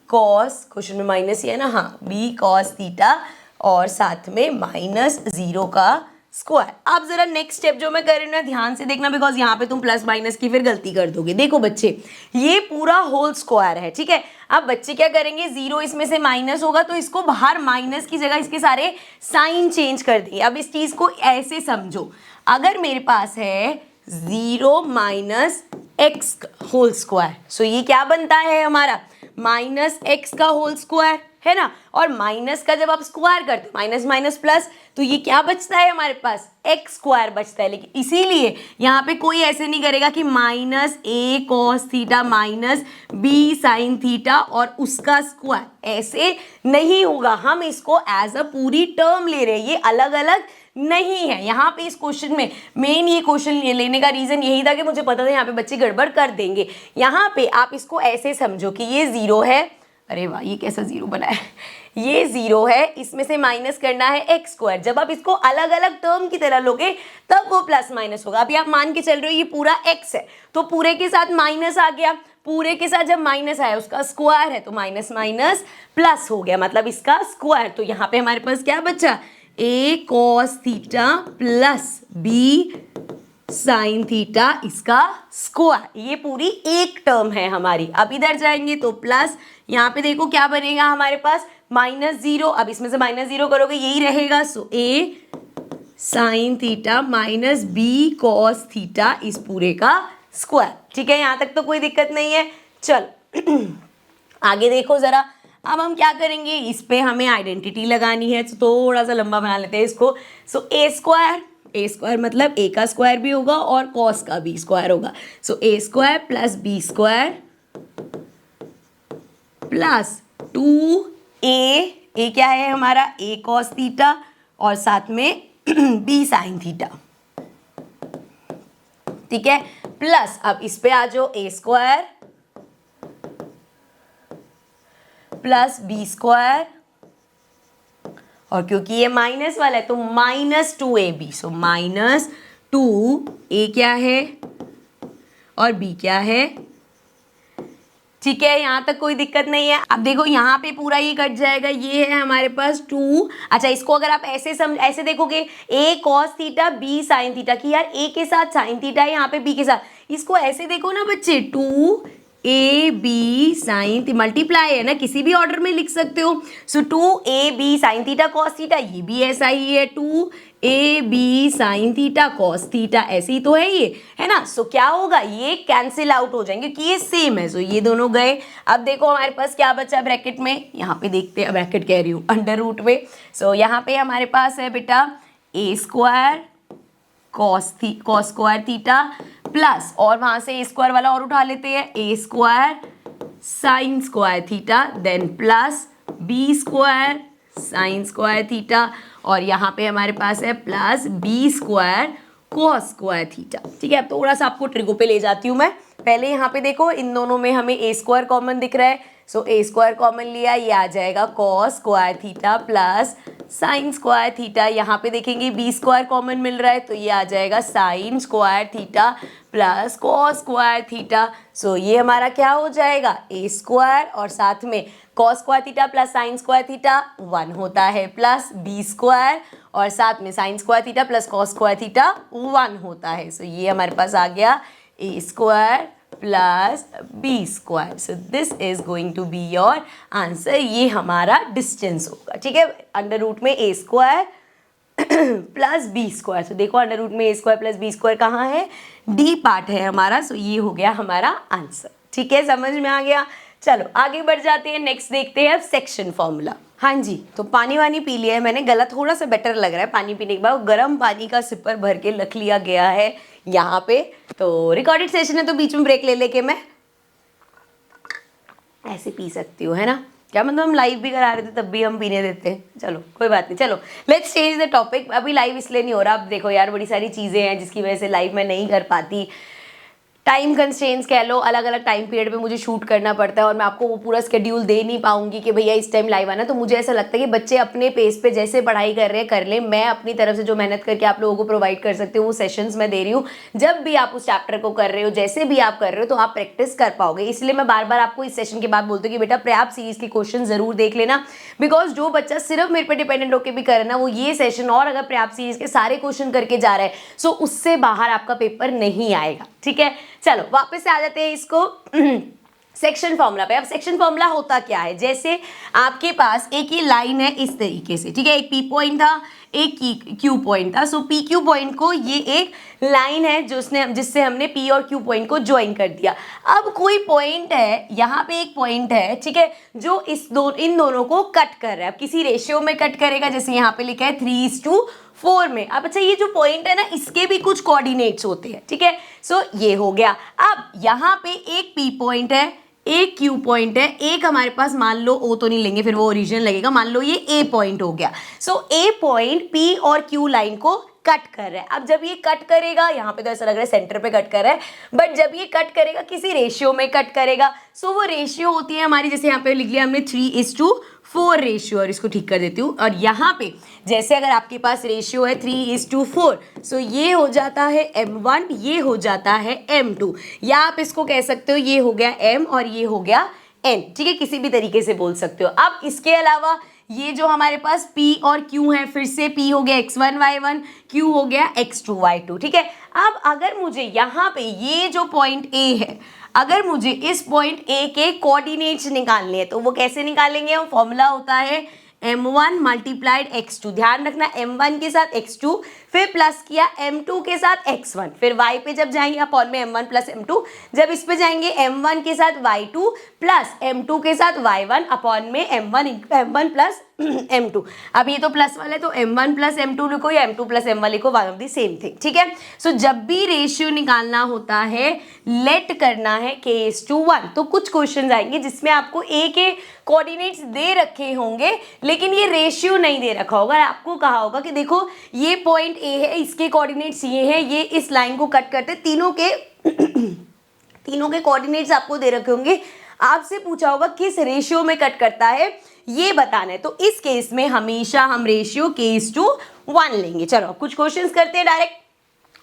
cos, question में माइनस ही है ना, हाँ b कॉस थीटा और साथ में -0 का स्क्वायर। अब जरा नेक्स्ट स्टेप जो मैं कर रही हूँ ना ध्यान से देखना, बिकॉज यहाँ पे तुम प्लस माइनस की फिर गलती कर दोगे। देखो बच्चे ये पूरा होल स्क्वायर है, ठीक है। अब बच्चे क्या करेंगे, 0 इसमें से माइनस होगा तो इसको बाहर माइनस की जगह इसके सारे साइन चेंज कर देंगे। अब इस चीज को ऐसे समझो, अगर मेरे पास है 0 माइनस एक्स होल स्क्वायर, सो ये क्या बनता है हमारा -x का होल स्क्वायर, है ना। और माइनस का जब आप स्क्वायर करते हो, माइनस माइनस प्लस, तो ये क्या बचता है हमारे पास, एक्स स्क्वायर बचता है। लेकिन इसीलिए यहाँ पे कोई ऐसे नहीं करेगा कि minus A cos theta minus B sine theta और उसका स्क्वायर, ऐसे नहीं होगा। हम इसको एज अ पूरी टर्म ले रहे हैं, ये अलग अलग नहीं है। यहाँ पे इस क्वेश्चन में मेन ये क्वेश्चन लेने का रीजन यही था कि मुझे पता था यहाँ पे बच्चे गड़बड़ कर देंगे। यहाँ पे आप इसको ऐसे समझो कि ये जीरो है, अरे वाह ये कैसा जीरो बना है, ये जीरो है, इसमें से माइनस करना है एक्स स्क्वायर। जब आप इसको अलग अलग टर्म की तरह लोगे तब वो प्लस माइनस होगा। अभी आप मान के चल रहे हो ये पूरा एक्स है, तो पूरे के साथ माइनस आ गया, पूरे के साथ जब माइनस आया उसका स्क्वायर है तो माइनस माइनस प्लस हो गया, मतलब इसका स्क्वायर। तो यहाँ पे हमारे पास क्या बचा, A cos theta plus B sine theta इसका स्क्वायर, ये पूरी एक टर्म है हमारी। अब इधर जाएंगे तो प्लस, यहाँ पे देखो क्या बनेगा हमारे पास, माइनस जीरो, अब इसमें से माइनस जीरो करोगे यही रहेगा, so A sine theta minus B cos theta इस पूरे का स्क्वायर। ठीक है, यहाँ तक तो कोई दिक्कत नहीं है। चलो आगे देखो जरा, अब हम क्या करेंगे, इस पे हमें आइडेंटिटी लगानी है, तो थोड़ा सा लंबा बना लेते हैं इसको। सो ए स्क्वायर मतलब ए का स्क्वायर भी होगा और कॉस का भी स्क्वायर होगा। So A square plus B square plus 2a क्या है हमारा, ए कॉस थीटा और साथ में बी साइन थीटा। ठीक है, प्लस अब इस पे आ जाओ, ए स्क्वायर प्लस बी स्क्वायर, और क्योंकि ये माइनस वाला है तो minus 2ab। So minus 2a क्या है और b क्या है। ठीक है, यहाँ तक कोई दिक्कत नहीं है। अब देखो यहाँ पे पूरा ये कट जाएगा, ये है हमारे पास 2। अच्छा, इसको अगर आप ऐसे देखोगे, A cos theta B sine theta, की यार ए के साथ साइन थीटा है, यहाँ पे बी के साथ, इसको ऐसे देखो ना बच्चे, 2ab साइन, मल्टीप्लाई है ना, किसी भी ऑर्डर में लिख सकते हो। सो 2ab sine theta cos theta, ये भी ऐसा ही है, 2ab sine theta cos theta, ऐसे ही तो है ये, है ना। सो क्या होगा, ये कैंसिल आउट हो जाएंगे क्योंकि ये सेम है। सो ये दोनों गए। अब देखो हमारे पास क्या बचा ब्रैकेट में, यहाँ पे देखते हैं, ब्रैकेट कह रही हूँ, अंडर रूट में। सो यहाँ पे हमारे पास है बेटा A square cos square theta plus, और वहां से ए स्क्वायर वाला और उठा लेते हैं, A square sine square theta, then plus B square sine square theta, और यहाँ पे हमारे पास है plus B square cos square theta. ठीक है, अब थोड़ा सा आपको ट्रिगो पे ले जाती हूँ मैं। पहले यहाँ पे देखो, इन दोनों में हमें ए स्क्वायर कॉमन दिख रहा है, सो ए स्क्वायर कॉमन लिया, ये आ जाएगा cos square theta plus sine square theta. यहाँ पे देखेंगे बी स्क्वायर कॉमन मिल रहा है, तो ये आ जाएगा sine square theta plus cos square theta. So ये हमारा क्या हो जाएगा, ए स्क्वायर और साथ में cos square theta plus sine square theta 1 होता है, प्लस बी स्क्वायर और साथ में sine square theta plus cos square theta 1 होता है। सो ये हमारे पास आ गया A square plus B square. So this is going to be your answer. ये हमारा डिस्टेंस होगा। ठीक है, अंडर रूट में A square plus B square. So देखो अंडर रूट में A square plus B square कहाँ है, डी पार्ट है हमारा। सो ये हो गया हमारा आंसर। ठीक है, समझ में आ गया। चलो आगे बढ़ जाते हैं, नेक्स्ट देखते हैं अब सेक्शन फॉर्मूला। हाँ जी, तो पानी वानी पी लिया है मैंने, गला थोड़ा सा बेटर लग रहा है पानी पीने के बाद। गर्म पानी का सिपर भर के रख लिया गया है यहाँ पे। तो रिकॉर्डेड सेशन है तो बीच में ब्रेक ले लेके मैं ऐसे पी सकती हूँ, है ना। क्या मतलब, हम लाइव भी करा रहे थे तब भी हम पीने देते हैं। चलो कोई बात नहीं, चलो लेट्स चेंज द टॉपिक। अभी लाइव इसलिए नहीं हो रहा, अब देखो यार बड़ी सारी चीज़ें हैं जिसकी वजह से लाइव मैं नहीं कर पाती। टाइम कंस्ट्रेंट्स कह लो, अलग अलग टाइम पीरियड पे मुझे शूट करना पड़ता है और मैं आपको वो पूरा स्केड्यूल दे नहीं पाऊंगी कि भैया इस टाइम लाइव आना। तो मुझे ऐसा लगता है कि बच्चे अपने पेस पे जैसे पढ़ाई कर रहे हैं कर लें, मैं अपनी तरफ से जो मेहनत करके आप लोगों को प्रोवाइड कर सकती हूँ वो सेशंस मैं दे रही हूँ। जब भी आप उस चैप्टर को कर रहे हो, जैसे भी आप कर रहे हो, तो आप प्रैक्टिस कर पाओगे। इसलिए मैं बार बार आपको इस सेशन के बाद बोलती हूँ कि बेटा प्रैप सीरीज के क्वेश्चन जरूर देख लेना, बिकॉज जो बच्चा सिर्फ मेरे पे डिपेंडेंट होकर भी करे ना, वो ये सेशन और अगर प्रैप सीरीज के सारे क्वेश्चन करके जा रहा है, सो उससे बाहर आपका पेपर नहीं आएगा। ठीक है, चलो वापस से आ जाते हैं इसको सेक्शन फॉर्मूला पे। अब सेक्शन फॉर्मूला होता क्या है, जैसे आपके पास एक ये लाइन है इस तरीके से, ठीक है, एक पी पॉइंट था, एक क्यू पॉइंट था। सो पी क्यू पॉइंट को, ये एक लाइन है जिससे हमने पी और क्यू पॉइंट को ज्वाइन कर दिया। अब कोई पॉइंट है, यहाँ पे एक पॉइंट है, ठीक है, जो इन दोनों को कट कर रहा है। अब किसी रेशियो में कट करेगा, जैसे यहाँ पे लिखा है 3:4 में। अब अच्छा, ये जो पॉइंट है ना, इसके भी कुछ कोऑर्डिनेट्स होते हैं, ठीक है। सो ये हो गया। अब यहाँ पे एक पी पॉइंट है, एक क्यू पॉइंट है, एक हमारे पास, मान लो ओ तो नहीं लेंगे फिर वो ओरिजिनल लगेगा, मान लो ये ए पॉइंट हो गया। सो ए पॉइंट पी और क्यू लाइन को कट कर रहा है। अब जब ये कट करेगा, यहाँ पे तो ऐसा लग रहा है सेंटर पे कट कर रहा है, बट जब ये कट करेगा किसी रेशियो में कट करेगा। सो वो रेशियो होती है हमारी, जैसे यहाँ पे लिख लिया हमने 3:4 रेशियो, और इसको ठीक कर देती हूँ। और यहाँ पे जैसे अगर आपके पास रेशियो है 3:4, सो ये हो जाता है m1, ये हो जाता है m2, या आप इसको कह सकते हो ये हो गया m और ये हो गया n, ठीक है, किसी भी तरीके से बोल सकते हो। अब इसके अलावा ये जो हमारे पास P और Q है, फिर से P हो गया x1 y1, Q हो गया x2 y2, ठीक है। अब अगर मुझे यहाँ पे ये जो पॉइंट A है, अगर मुझे इस पॉइंट A के कोऑर्डिनेट्स निकालने हैं, तो वो कैसे निकालेंगे हम, फॉर्मूला होता है m1 मल्टीप्लाइड x2, ध्यान रखना m1 के साथ x2, फिर प्लस किया m2 के साथ x1, फिर y पे जब जाएंगे अपॉन में m1 प्लस m2, जब इस पे जाएंगे m1 के साथ y2 प्लस m2 के साथ y1 अपॉन में m1 प्लस m2। अब ये तो प्लस वाला है तो m1 प्लस m2 लिखो या m2 प्लस m1 लिखो, one of the same thing, ठीक है। सो जब भी रेशियो निकालना होता है, लेट करना है k:1, तो कुछ क्वेश्चन आएंगे जिसमें आपको a के कोऑर्डिनेट्स दे रखे होंगे लेकिन ये रेशियो नहीं दे रखा होगा। आपको कहा होगा कि देखो ये पॉइंट A है, इसके कोऑर्डिनेट्स ये हैं, ये इस लाइन को कट करते, तीनों के कोऑर्डिनेट्स आपको दे रखे होंगे। आपसे पूछा होगा किस रेशियो में कट करता है, ये बताना है। तो इस केस में हमेशा हम रेशियो k:1 लेंगे। चलो कुछ क्वेश्चंस करते हैं डायरेक्ट,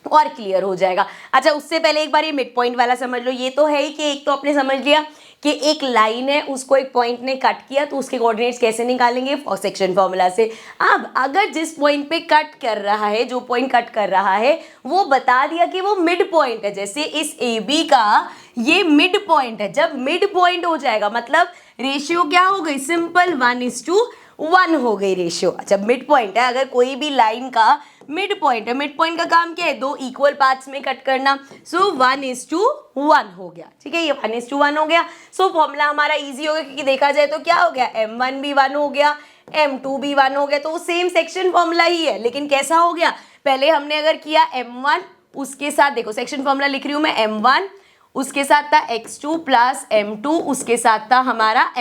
और क्लियर हो जाएगा। अच्छा, उससे पहले एक बार ये मिड पॉइंट वाला समझ लो। ये तो है ही कि एक तो आपने समझ लिया कि एक लाइन है, उसको एक पॉइंट ने कट किया, तो उसके कोऑर्डिनेट्स कैसे निकालेंगे, सेक्शन फॉर्मूला से। अब अगर जिस पॉइंट पे कट कर रहा है, जो पॉइंट कट कर रहा है, वो बता दिया कि वो मिड पॉइंट है, जैसे इस ए बी का ये मिड पॉइंट है। जब मिड पॉइंट हो जाएगा मतलब रेशियो क्या हो गई, सिंपल 1:1 हो गई रेशियो। जब मिड पॉइंट है, अगर कोई भी लाइन का मिड पॉइंट है, मिड पॉइंट का काम क्या है, दो इक्वल पार्ट्स में कट करना। सो 1:1 हो गया, ठीक है, ये 1:1 हो गया। सो फॉर्मूला हमारा इजी हो गया, क्योंकि देखा जाए तो क्या हो गया, m1 भी 1 हो गया, m2 भी 1 हो गया, तो सेम सेक्शन फॉर्मूला ही है। लेकिन कैसा हो गया, पहले हमने अगर किया m1, उसके साथ देखो सेक्शन फॉर्मूला लिख रही हूँ मैं, m1 उसके साथ था x2 प्लस m2 उसके साथ था हमारा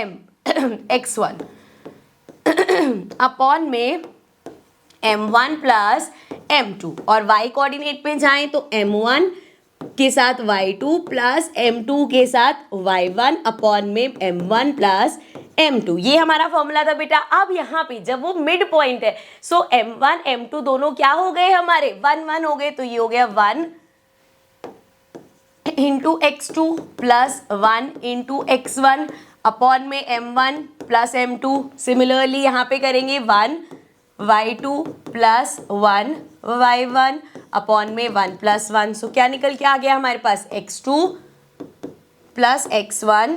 x1 अपॉन में m1 प्लस m2, और y कोऑर्डिनेट पे जाएं तो m1 के साथ y2 प्लस m2 के साथ y1 अपॉन में m1 प्लस m2। ये हमारा फॉर्मूला था बेटा। अब यहाँ पे जब वो मिड पॉइंट है, सो m1 m2 दोनों क्या हो गए हमारे, 1:1 हो गए, तो ये हो गया 1 into x2 plus 1 into x1 upon में m1 प्लस m2। सिमिलरली यहाँ पे करेंगे 1 y2 प्लस 1 y1 अपॉन में 1 प्लस 1। सो क्या निकल के आ गया हमारे पास, x2 प्लस x1,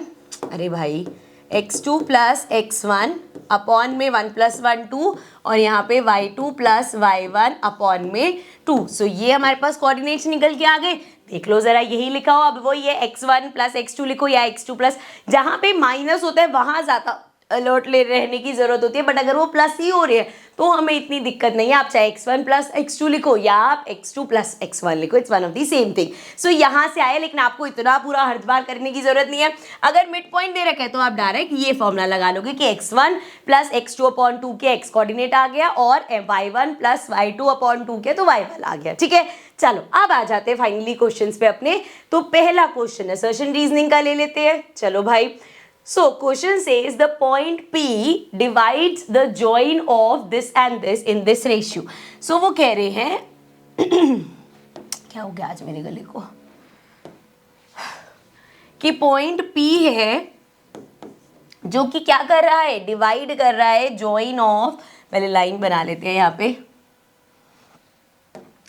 अरे भाई x2 प्लस x1 अपॉन में 1 प्लस 1 2, और यहाँ पे y2 प्लस y1 अपॉन में 2। सो ये हमारे पास कोऑर्डिनेट्स निकल के आ गए। देख लो जरा, यही लिखा हो। अब वो ये x1 प्लस x2 लिखो या x2 प्लस, जहाँ पे माइनस होता है वहाँ ज़्यादा अलर्ट ले रहने की जरूरत होती है, बट अगर वो प्लस ही हो रही है तो हमें इतनी दिक्कत नहीं है। आप चाहे x1 प्लस x2 लिखो या आप x2 प्लस x1 लिखो, it's one of the same thing. So यहाँ से आए, लेकिन आपको इतना पूरा हर बार करने की जरूरत नहीं है। अगर मिड पॉइंट दे रखा है तो आप डायरेक्ट ये फॉर्मूला लगा लोगे कि x1 प्लस x2 अपॉन 2 के x कोऑर्डिनेट आ गया, और y1 प्लस y2 अपॉन 2 के तो y1 आ गया, ठीक है। चलो अब आ जाते हैं फाइनली क्वेश्चंस पे अपने। तो पहला क्वेश्चन असर्शन रीजनिंग का ले लेते हैं। चलो भाई, so question says the point P divides the join of this and this in this ratio. So वो कह रहे हैं क्या हो गया आज मेरे गले को, कि पॉइंट P है जो कि क्या कर रहा है, डिवाइड कर रहा है जॉइन ऑफ, पहले लाइन बना लेते हैं यहाँ पे,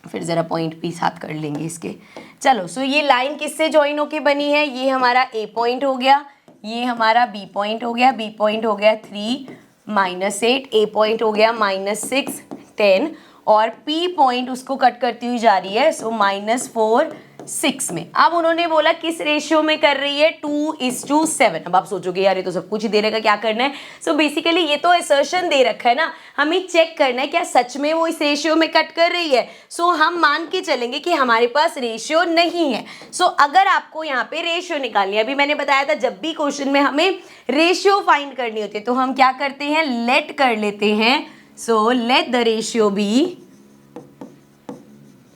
फिर जरा पॉइंट P साथ कर लेंगे इसके। चलो सो ये लाइन किससे ज्वाइन होके बनी है, ये हमारा ए पॉइंट हो गया, ये हमारा बी पॉइंट हो गया, बी पॉइंट हो गया 3 -8, ए पॉइंट हो गया -6 10 और पी पॉइंट उसको कट करती हुई जा रही है, सो -4 6 में। अब उन्होंने बोला किस रेशियो में कर रही है, 2:7। अब आप सोचोगे यार ये तो सब कुछ ही दे रखा, क्या करना है। सो बेसिकली ये तो असर्शन दे रखा है ना, हमें चेक करना है क्या सच में वो इस रेशियो में कट कर रही है। सो हम मान के चलेंगे कि हमारे पास रेशियो नहीं है। सो अगर आपको यहाँ पे रेशियो निकालनी है, अभी मैंने बताया था जब भी क्वेश्चन में हमें रेशियो फाइंड करनी होती है तो हम क्या करते हैं, लेट कर लेते हैं। So let the ratio be,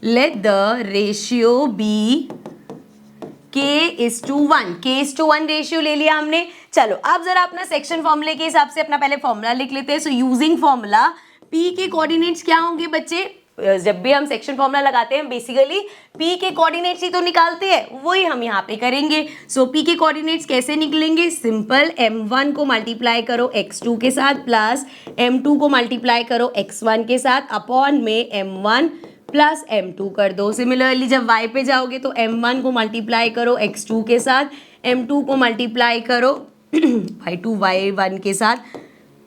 let the ratio be k:1, k:1 ratio ले लिया हमने। चलो अब जरा अपना सेक्शन फॉर्मूले के हिसाब से अपना पहले फॉर्मूला लिख लेते हैं। सो यूजिंग फॉर्मूला p के कोऑर्डिनेट्स क्या होंगे बच्चे, जब भी हम सेक्शन फॉर्मूला लगाते हैं बेसिकली p के कोऑर्डिनेट्स ही तो निकालते हैं, वही हम यहाँ पे करेंगे। सो p के कोऑर्डिनेट्स कैसे निकलेंगे, सिंपल m1 को मल्टीप्लाई करो x2 के साथ प्लस m2 को मल्टीप्लाई करो x1 के साथ अपॉन में m1 प्लस m2 कर दो। सिमिलरली जब y पे जाओगे तो m1 को मल्टीप्लाई करो x2 के साथ, m2 को मल्टीप्लाई करो y2 y1 के साथ।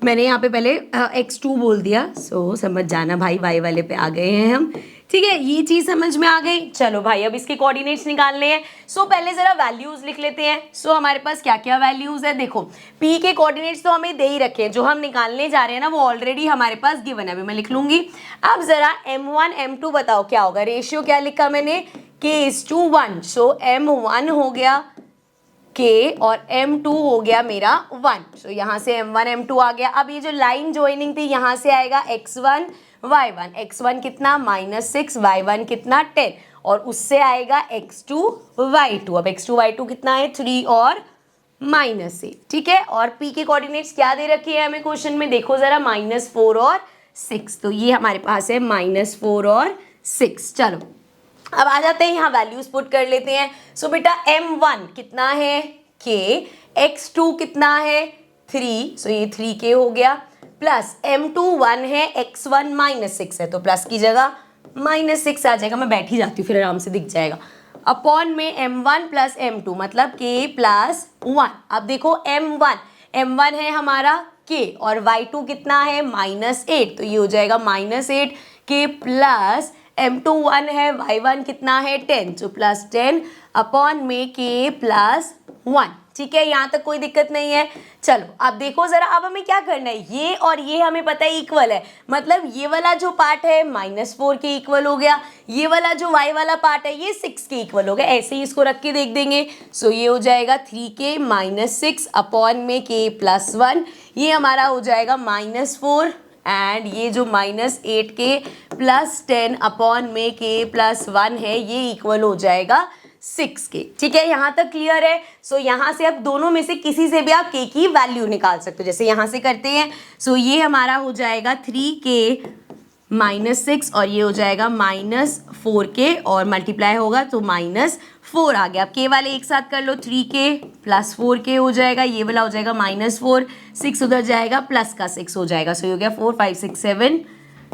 मैंने यहाँ पे पहले x2 बोल दिया, सो समझ जाना भाई, y वाले पे आ गए हैं हम, ठीक है, ये चीज़ समझ में आ गई। चलो भाई अब इसके कोऑर्डिनेट्स निकालने हैं। सो पहले जरा वैल्यूज लिख लेते हैं। सो हमारे पास क्या क्या वैल्यूज है, देखो p के कोऑर्डिनेट्स तो हमें दे ही रखे हैं, जो हम निकालने जा रहे हैं ना वो ऑलरेडी हमारे पास गिवन है, अभी मैं लिख लूंगी। अब जरा m1 m2 बताओ क्या होगा, रेशियो क्या लिखा मैंने, k:1। सो m1 हो गया k और m2 हो गया मेरा 1। सो यहाँ से m1 m2 आ गया। अब ये जो लाइन ज्वाइनिंग थी यहाँ से आएगा x1 y1, x1 कितना -6, y1 कितना 10 और उससे आएगा x2 y2। अब x2 y2 कितना है 3 और -8, ठीक है। और p के कोऑर्डिनेट्स क्या दे रखे हैं हमें क्वेश्चन में, देखो जरा -4 और 6, तो ये हमारे पास है -4 और 6। चलो अब आ जाते हैं यहाँ वैल्यूज पुट कर लेते हैं। सो बेटा m1 कितना है k, x2 कितना है 3, सो ये 3k हो गया, प्लस m2 1 है, x1 -6 है तो प्लस की जगह -6 आ जाएगा, मैं बैठ ही जाती हूँ फिर आराम से दिख जाएगा, अपॉन में m1 प्लस m2 मतलब k प्लस 1। अब देखो m1 है हमारा k और y2 कितना है -8, तो ये हो जाएगा -8 k प्लस m2 1 है, y1 कितना है 10, तो प्लस 10 अपॉन में k प्लस 1, ठीक है, यहाँ तक कोई दिक्कत नहीं है। चलो अब देखो जरा, अब हमें क्या करना है, ये और ये हमें पता है इक्वल है, मतलब ये वाला जो पार्ट है -4 के इक्वल हो गया, ये वाला जो y वाला पार्ट है ये 6 के इक्वल हो गया, ऐसे ही इसको रख के देख देंगे। सो ये हो जाएगा 3k -6 अपॉन में k प्लस 1, ये हमारा हो जाएगा -4 एंड ये जो -8k प्लस 10 अपॉन में k प्लस 1 है ये इक्वल हो जाएगा 6k, ठीक है, यहाँ तक क्लियर है। सो यहाँ से अब दोनों में से किसी से भी आप k की वैल्यू निकाल सकते हो, जैसे यहाँ से करते हैं। सो ये हमारा हो जाएगा 3k -6 और ये हो जाएगा -4k और मल्टीप्लाई होगा तो -4 आ गया। अब k वाले एक साथ कर लो, 3k प्लस 4k हो जाएगा, ये वाला हो जाएगा -4, 6 उधर जाएगा प्लस का 6 हो जाएगा, सो ये हो गया 4 5 6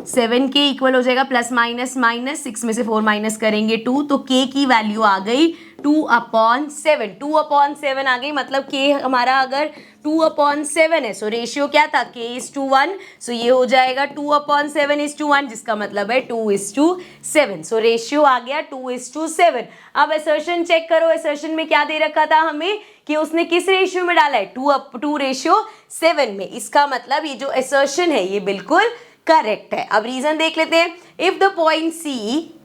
7 के इक्वल हो जाएगा, प्लस माइनस 6 में से 4 माइनस करेंगे 2, तो k की वैल्यू आ गई 2/7, 2/7 आ गई, मतलब k हमारा अगर 2/7 है, सो रेशियो क्या था k:1, सो ये हो जाएगा 2/7:1, जिसका मतलब है 2:7, सो रेशियो आ गया 2:7। अब असर्शन चेक करो, असर्शन में क्या दे रखा था हमें कि उसने किस रेशियो में डाला है, 2:7 में, इसका मतलब ये जो असर्शन है ये बिल्कुल करेक्ट है। अब रीजन देख लेते हैं, if the point C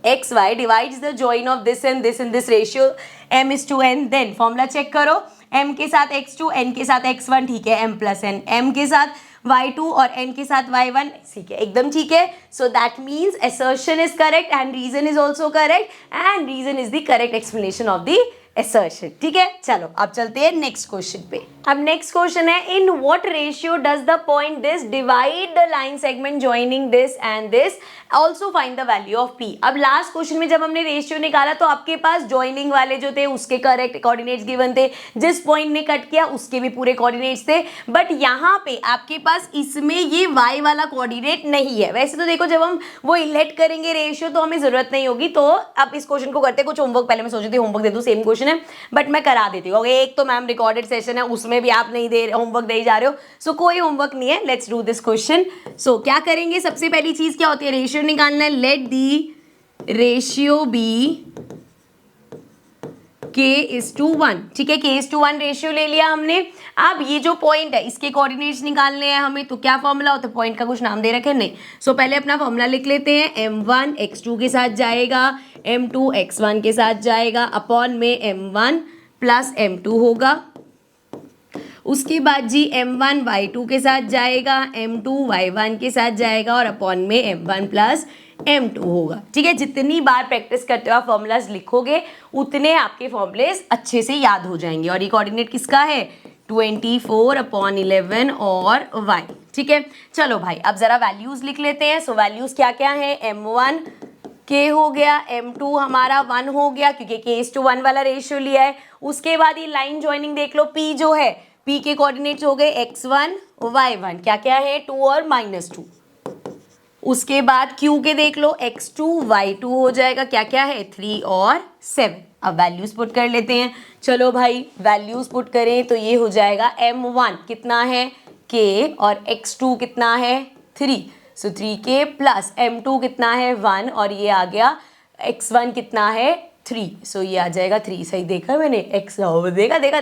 XY divides the join of this and this in this ratio m:n, then formula check करो, m के साथ x2, n के साथ x1, ठीक है, m प्लस n, m के साथ y2 और n के साथ y1, ठीक है, एकदम ठीक है। So that means assertion is correct and reason is also correct and reason is the correct explanation of the assertion। ठीक है, चलो अब चलते हैं नेक्स्ट क्वेश्चन पे। अब नेक्स्ट क्वेश्चन है, in what ratio does the point this divide the line segment joining this and this, also find the value of p। अब लास्ट क्वेश्चन में जब हमने रेशियो निकाला तो आपके पास जॉइनिंग वाले जो थे उसके करेक्ट कोऑर्डिनेट्स गिवन थे, जिस पॉइंट ने कट किया उसके भी पूरे कोऑर्डिनेट्स थे, बट यहाँ पे आपके पास इसमें ये y वाला कोऑर्डिनेट नहीं है। वैसे तो देखो जब हम वो इलेक्ट करेंगे रेशियो तो हमें जरूरत नहीं होगी, तो अब इस क्वेश्चन को करते, कुछ होमवर्क पहले मैं सोची थी होमवर्क दे दूं, सेम क्वेश्चन है बट मैं करा देती हूँ। एक तो मैम रिकॉर्डेड सेशन है उसमें भी आप नहीं दे होमवर्क दे जा रहे हो, सो कोई होमवर्क नहीं है, लेट्स डू दिस क्वेश्चन। सो क्या करेंगे, सबसे पहली चीज क्या होती है, रेशियो निकालना है। Let the ratio B k:1, ठीक है, k:1 रेशियो ले लिया हमने। अब ये जो पॉइंट है इसके कोऑर्डिनेट्स निकालने हैं हमें, तो क्या फॉर्मूला होता है, पॉइंट का कुछ नाम दे रखे नहीं, सो पहले अपना फॉर्मूला लिख लेते हैं। m1 x2 के साथ जाएगा, m2 x1 के साथ जाएगा, अपॉन में m1 प्लस m2 होगा। उसके बाद जी m1 y2 के साथ जाएगा, m2 y1 के साथ जाएगा और अपॉन में m1 प्लस m2 होगा। ठीक है, जितनी बार प्रैक्टिस करते हो आप फॉर्मूलाज लिखोगे उतने आपके फॉर्मूलेस अच्छे से याद हो जाएंगे। और ये कोऑर्डिनेट किसका है, 24/11 और y। ठीक है, चलो भाई अब जरा वैल्यूज लिख लेते हैं। सो वैल्यूज क्या क्या है, m1 k हो गया, m2 हमारा 1 हो गया क्योंकि k:1 वाला रेशियो लिया है। उसके बाद ये लाइन ज्वाइनिंग देख लो, p जो है p के कोऑर्डिनेट्स हो गए x1 y1, क्या क्या है 2 और -2। उसके बाद q के देख लो x2 y2 हो जाएगा, क्या क्या है 3 और 7। अब वैल्यूज पुट कर लेते हैं। चलो भाई वैल्यूज पुट करें तो ये हो जाएगा m1 कितना है k और x2 कितना है 3, सो 3k प्लस m2 कितना है 1 और ये आ गया x1 कितना है 3, सो ये आ जाएगा 3। सही देखा मैंने, x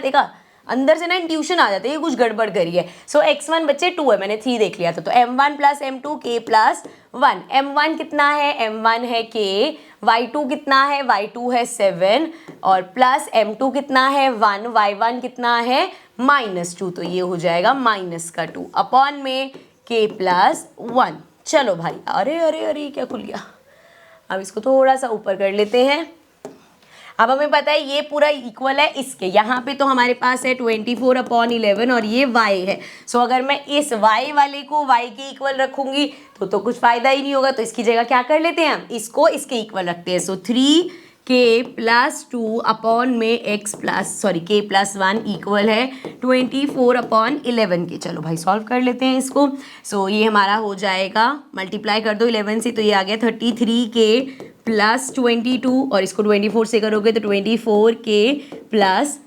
देखा अंदर से ना इंट्यूशन आ जाता है ये कुछ गड़बड़ करी है। सो x1 बच्चे 2 है, मैंने 3 देख लिया था, तो m1 plus m2 k plus 1। m1 कितना है, m1 है k, y2 कितना है, y2 है 7 और प्लस m2 कितना है 1, y1 कितना है -2, तो ये हो जाएगा -2 अपॉन में k प्लस 1। चलो भाई, अरे अरे अरे क्या खुल गया, अब इसको थोड़ा सा ऊपर कर लेते हैं। अब हमें पता है ये पूरा इक्वल है इसके, यहाँ पे तो हमारे पास है 24/11 और ये y है। सो अगर मैं इस y वाले को y के इक्वल रखूंगी तो कुछ फायदा ही नहीं होगा, तो इसकी जगह क्या कर लेते हैं हम, इसको इसके इक्वल रखते हैं। सो 3k प्लस 2 अपॉन में k प्लस 1 इक्वल है 24/11 के। चलो भाई सॉल्व कर लेते हैं इसको। सो ये हमारा हो जाएगा, मल्टीप्लाई कर दो 11 से तो ये आ गया 33k प्लस 22 और इसको 24 से करोगे तो 24k प्लस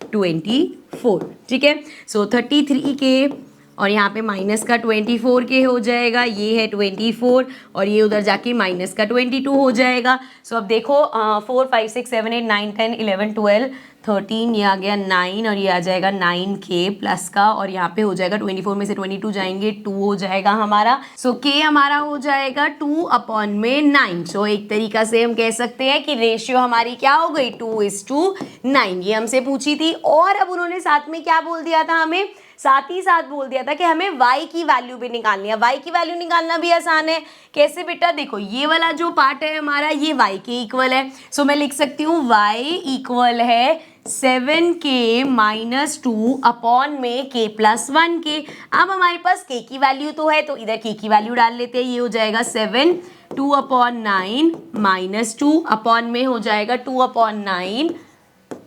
24। ठीक है, सो 33k और यहाँ पे माइनस का 24k हो जाएगा, ये है 24 और ये उधर जाके माइनस का 22 हो जाएगा। सो अब देखो 4 5 6 7 8 9 10 11 12 13, ये आ गया 9 और ये आ जाएगा 9k प्लस का, और यहाँ पे हो जाएगा 24 में से 22 जाएंगे 2 हो जाएगा हमारा। सो k हमारा हो जाएगा 2/9। सो एक तरीका से हम कह सकते हैं कि रेशियो हमारी क्या हो गई 2:9, ये हमसे पूछी थी। और अब उन्होंने साथ में क्या बोल दिया था, हमें साथ ही साथ बोल दिया था कि हमें y की वैल्यू भी निकालनी है। y की वैल्यू निकालना भी आसान है, कैसे बेटा, देखो ये वाला जो पार्ट है हमारा ये y के इक्वल है। सो मैं लिख सकती हूँ y इक्वल है 7k माइनस 2 अपॉन में k प्लस 1k। अब हमारे पास k की वैल्यू तो है तो इधर k की वैल्यू डाल लेते हैं, ये हो जाएगा 7 2/9 माइनस 2 अपॉन में हो जाएगा 2/9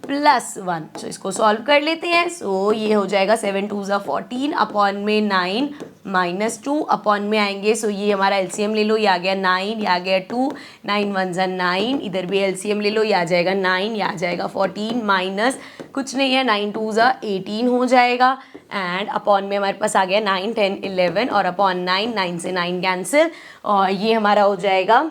प्लस 1। सो इसको सॉल्व कर लेते हैं। सो ये हो जाएगा 7 2 14 अपॉन में 9 माइनस 2 अपॉन में आएंगे। सो ये हमारा एलसीएम ले लो, ये आ गया 9, ये आ गया 2, 9 1 9, इधर भी एलसीएम ले लो, ये आ जाएगा 9, ये आ जाएगा 14 माइनस कुछ नहीं है 9 2 18 हो जाएगा, एंड अपॉन में हमारे पास आ गया 9 10 11 और अपॉन 9, 9 से 9 कैंसिल और ये हमारा हो जाएगा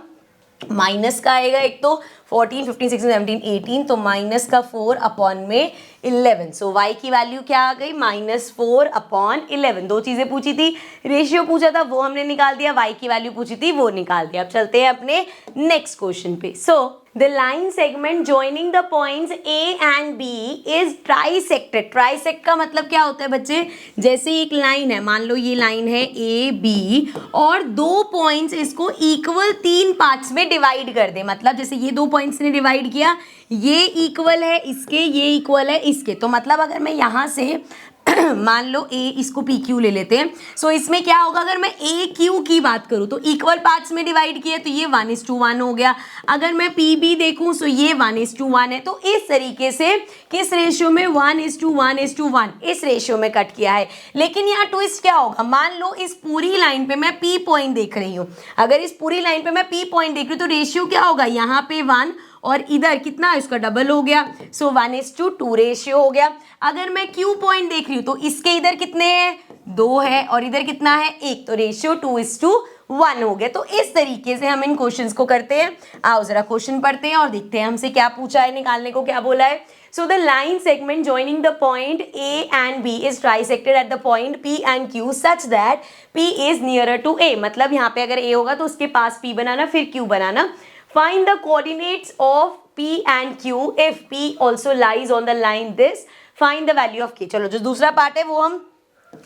माइनस का आएगा, एक तो 14 15 16 17 18, तो माइनस का 4 अपॉन में 11। सो y की वैल्यू क्या आ गई -4/11। दो चीज़ें पूछी थी, रेशियो पूछा था वो हमने निकाल दिया, y की वैल्यू पूछी थी वो निकाल दिया। अब चलते हैं अपने नेक्स्ट क्वेश्चन पे। So the line segment joining the points A and B is trisected. Trisect का मतलब क्या होता है बच्चे, जैसे एक लाइन है, मान लो ये लाइन है ए बी और दो पॉइंट्स इसको इक्वल 3 पार्ट्स में डिवाइड कर दे। मतलब जैसे ये दो पॉइंट्स ने डिवाइड किया, ये इक्वल है इसके, ये इक्वल है इसके, तो मतलब अगर मैं यहाँ से मान लो ए, इसको पी क्यू ले लेते हैं। सो इसमें क्या होगा, अगर मैं ए क्यू की बात करूं तो इक्वल पार्ट्स में डिवाइड किया तो ये 1:1 हो गया। अगर मैं पी बी देखूं तो ये 1:1 है। तो इस तरीके से किस रेशियो में, 1:1:1 इस रेशियो में कट किया है। लेकिन यहाँ ट्विस्ट क्या होगा, मान लो इस पूरी लाइन पे मैं पी पॉइंट देख रही हूँ, अगर इस पूरी लाइन पे मैं पी पॉइंट देख रही हूँ तो रेशियो क्या होगा, यहाँ पे 1 और इधर कितना है, इसका डबल हो गया। सो 1:2 रेशियो हो गया। अगर मैं क्यू पॉइंट देख रही हूँ तो इसके इधर कितने हैं, 2 है और इधर कितना है, 1, तो रेशियो 2:1 हो गया। तो इस तरीके से हम इन क्वेश्चंस को करते हैं। आओ जरा क्वेश्चन पढ़ते हैं और देखते हैं हमसे क्या पूछा है, निकालने को क्या बोला है। So the line segment joining the point A and B is trisected at the point P and Q such that P is nearer to A। मतलब यहाँ पे अगर A होगा तो उसके पास P बनाना, फिर Q banana. Find the coordinates of P and Q if P also lies on the line this। Find the value of K। चलो जो दूसरा पार्ट है वो हम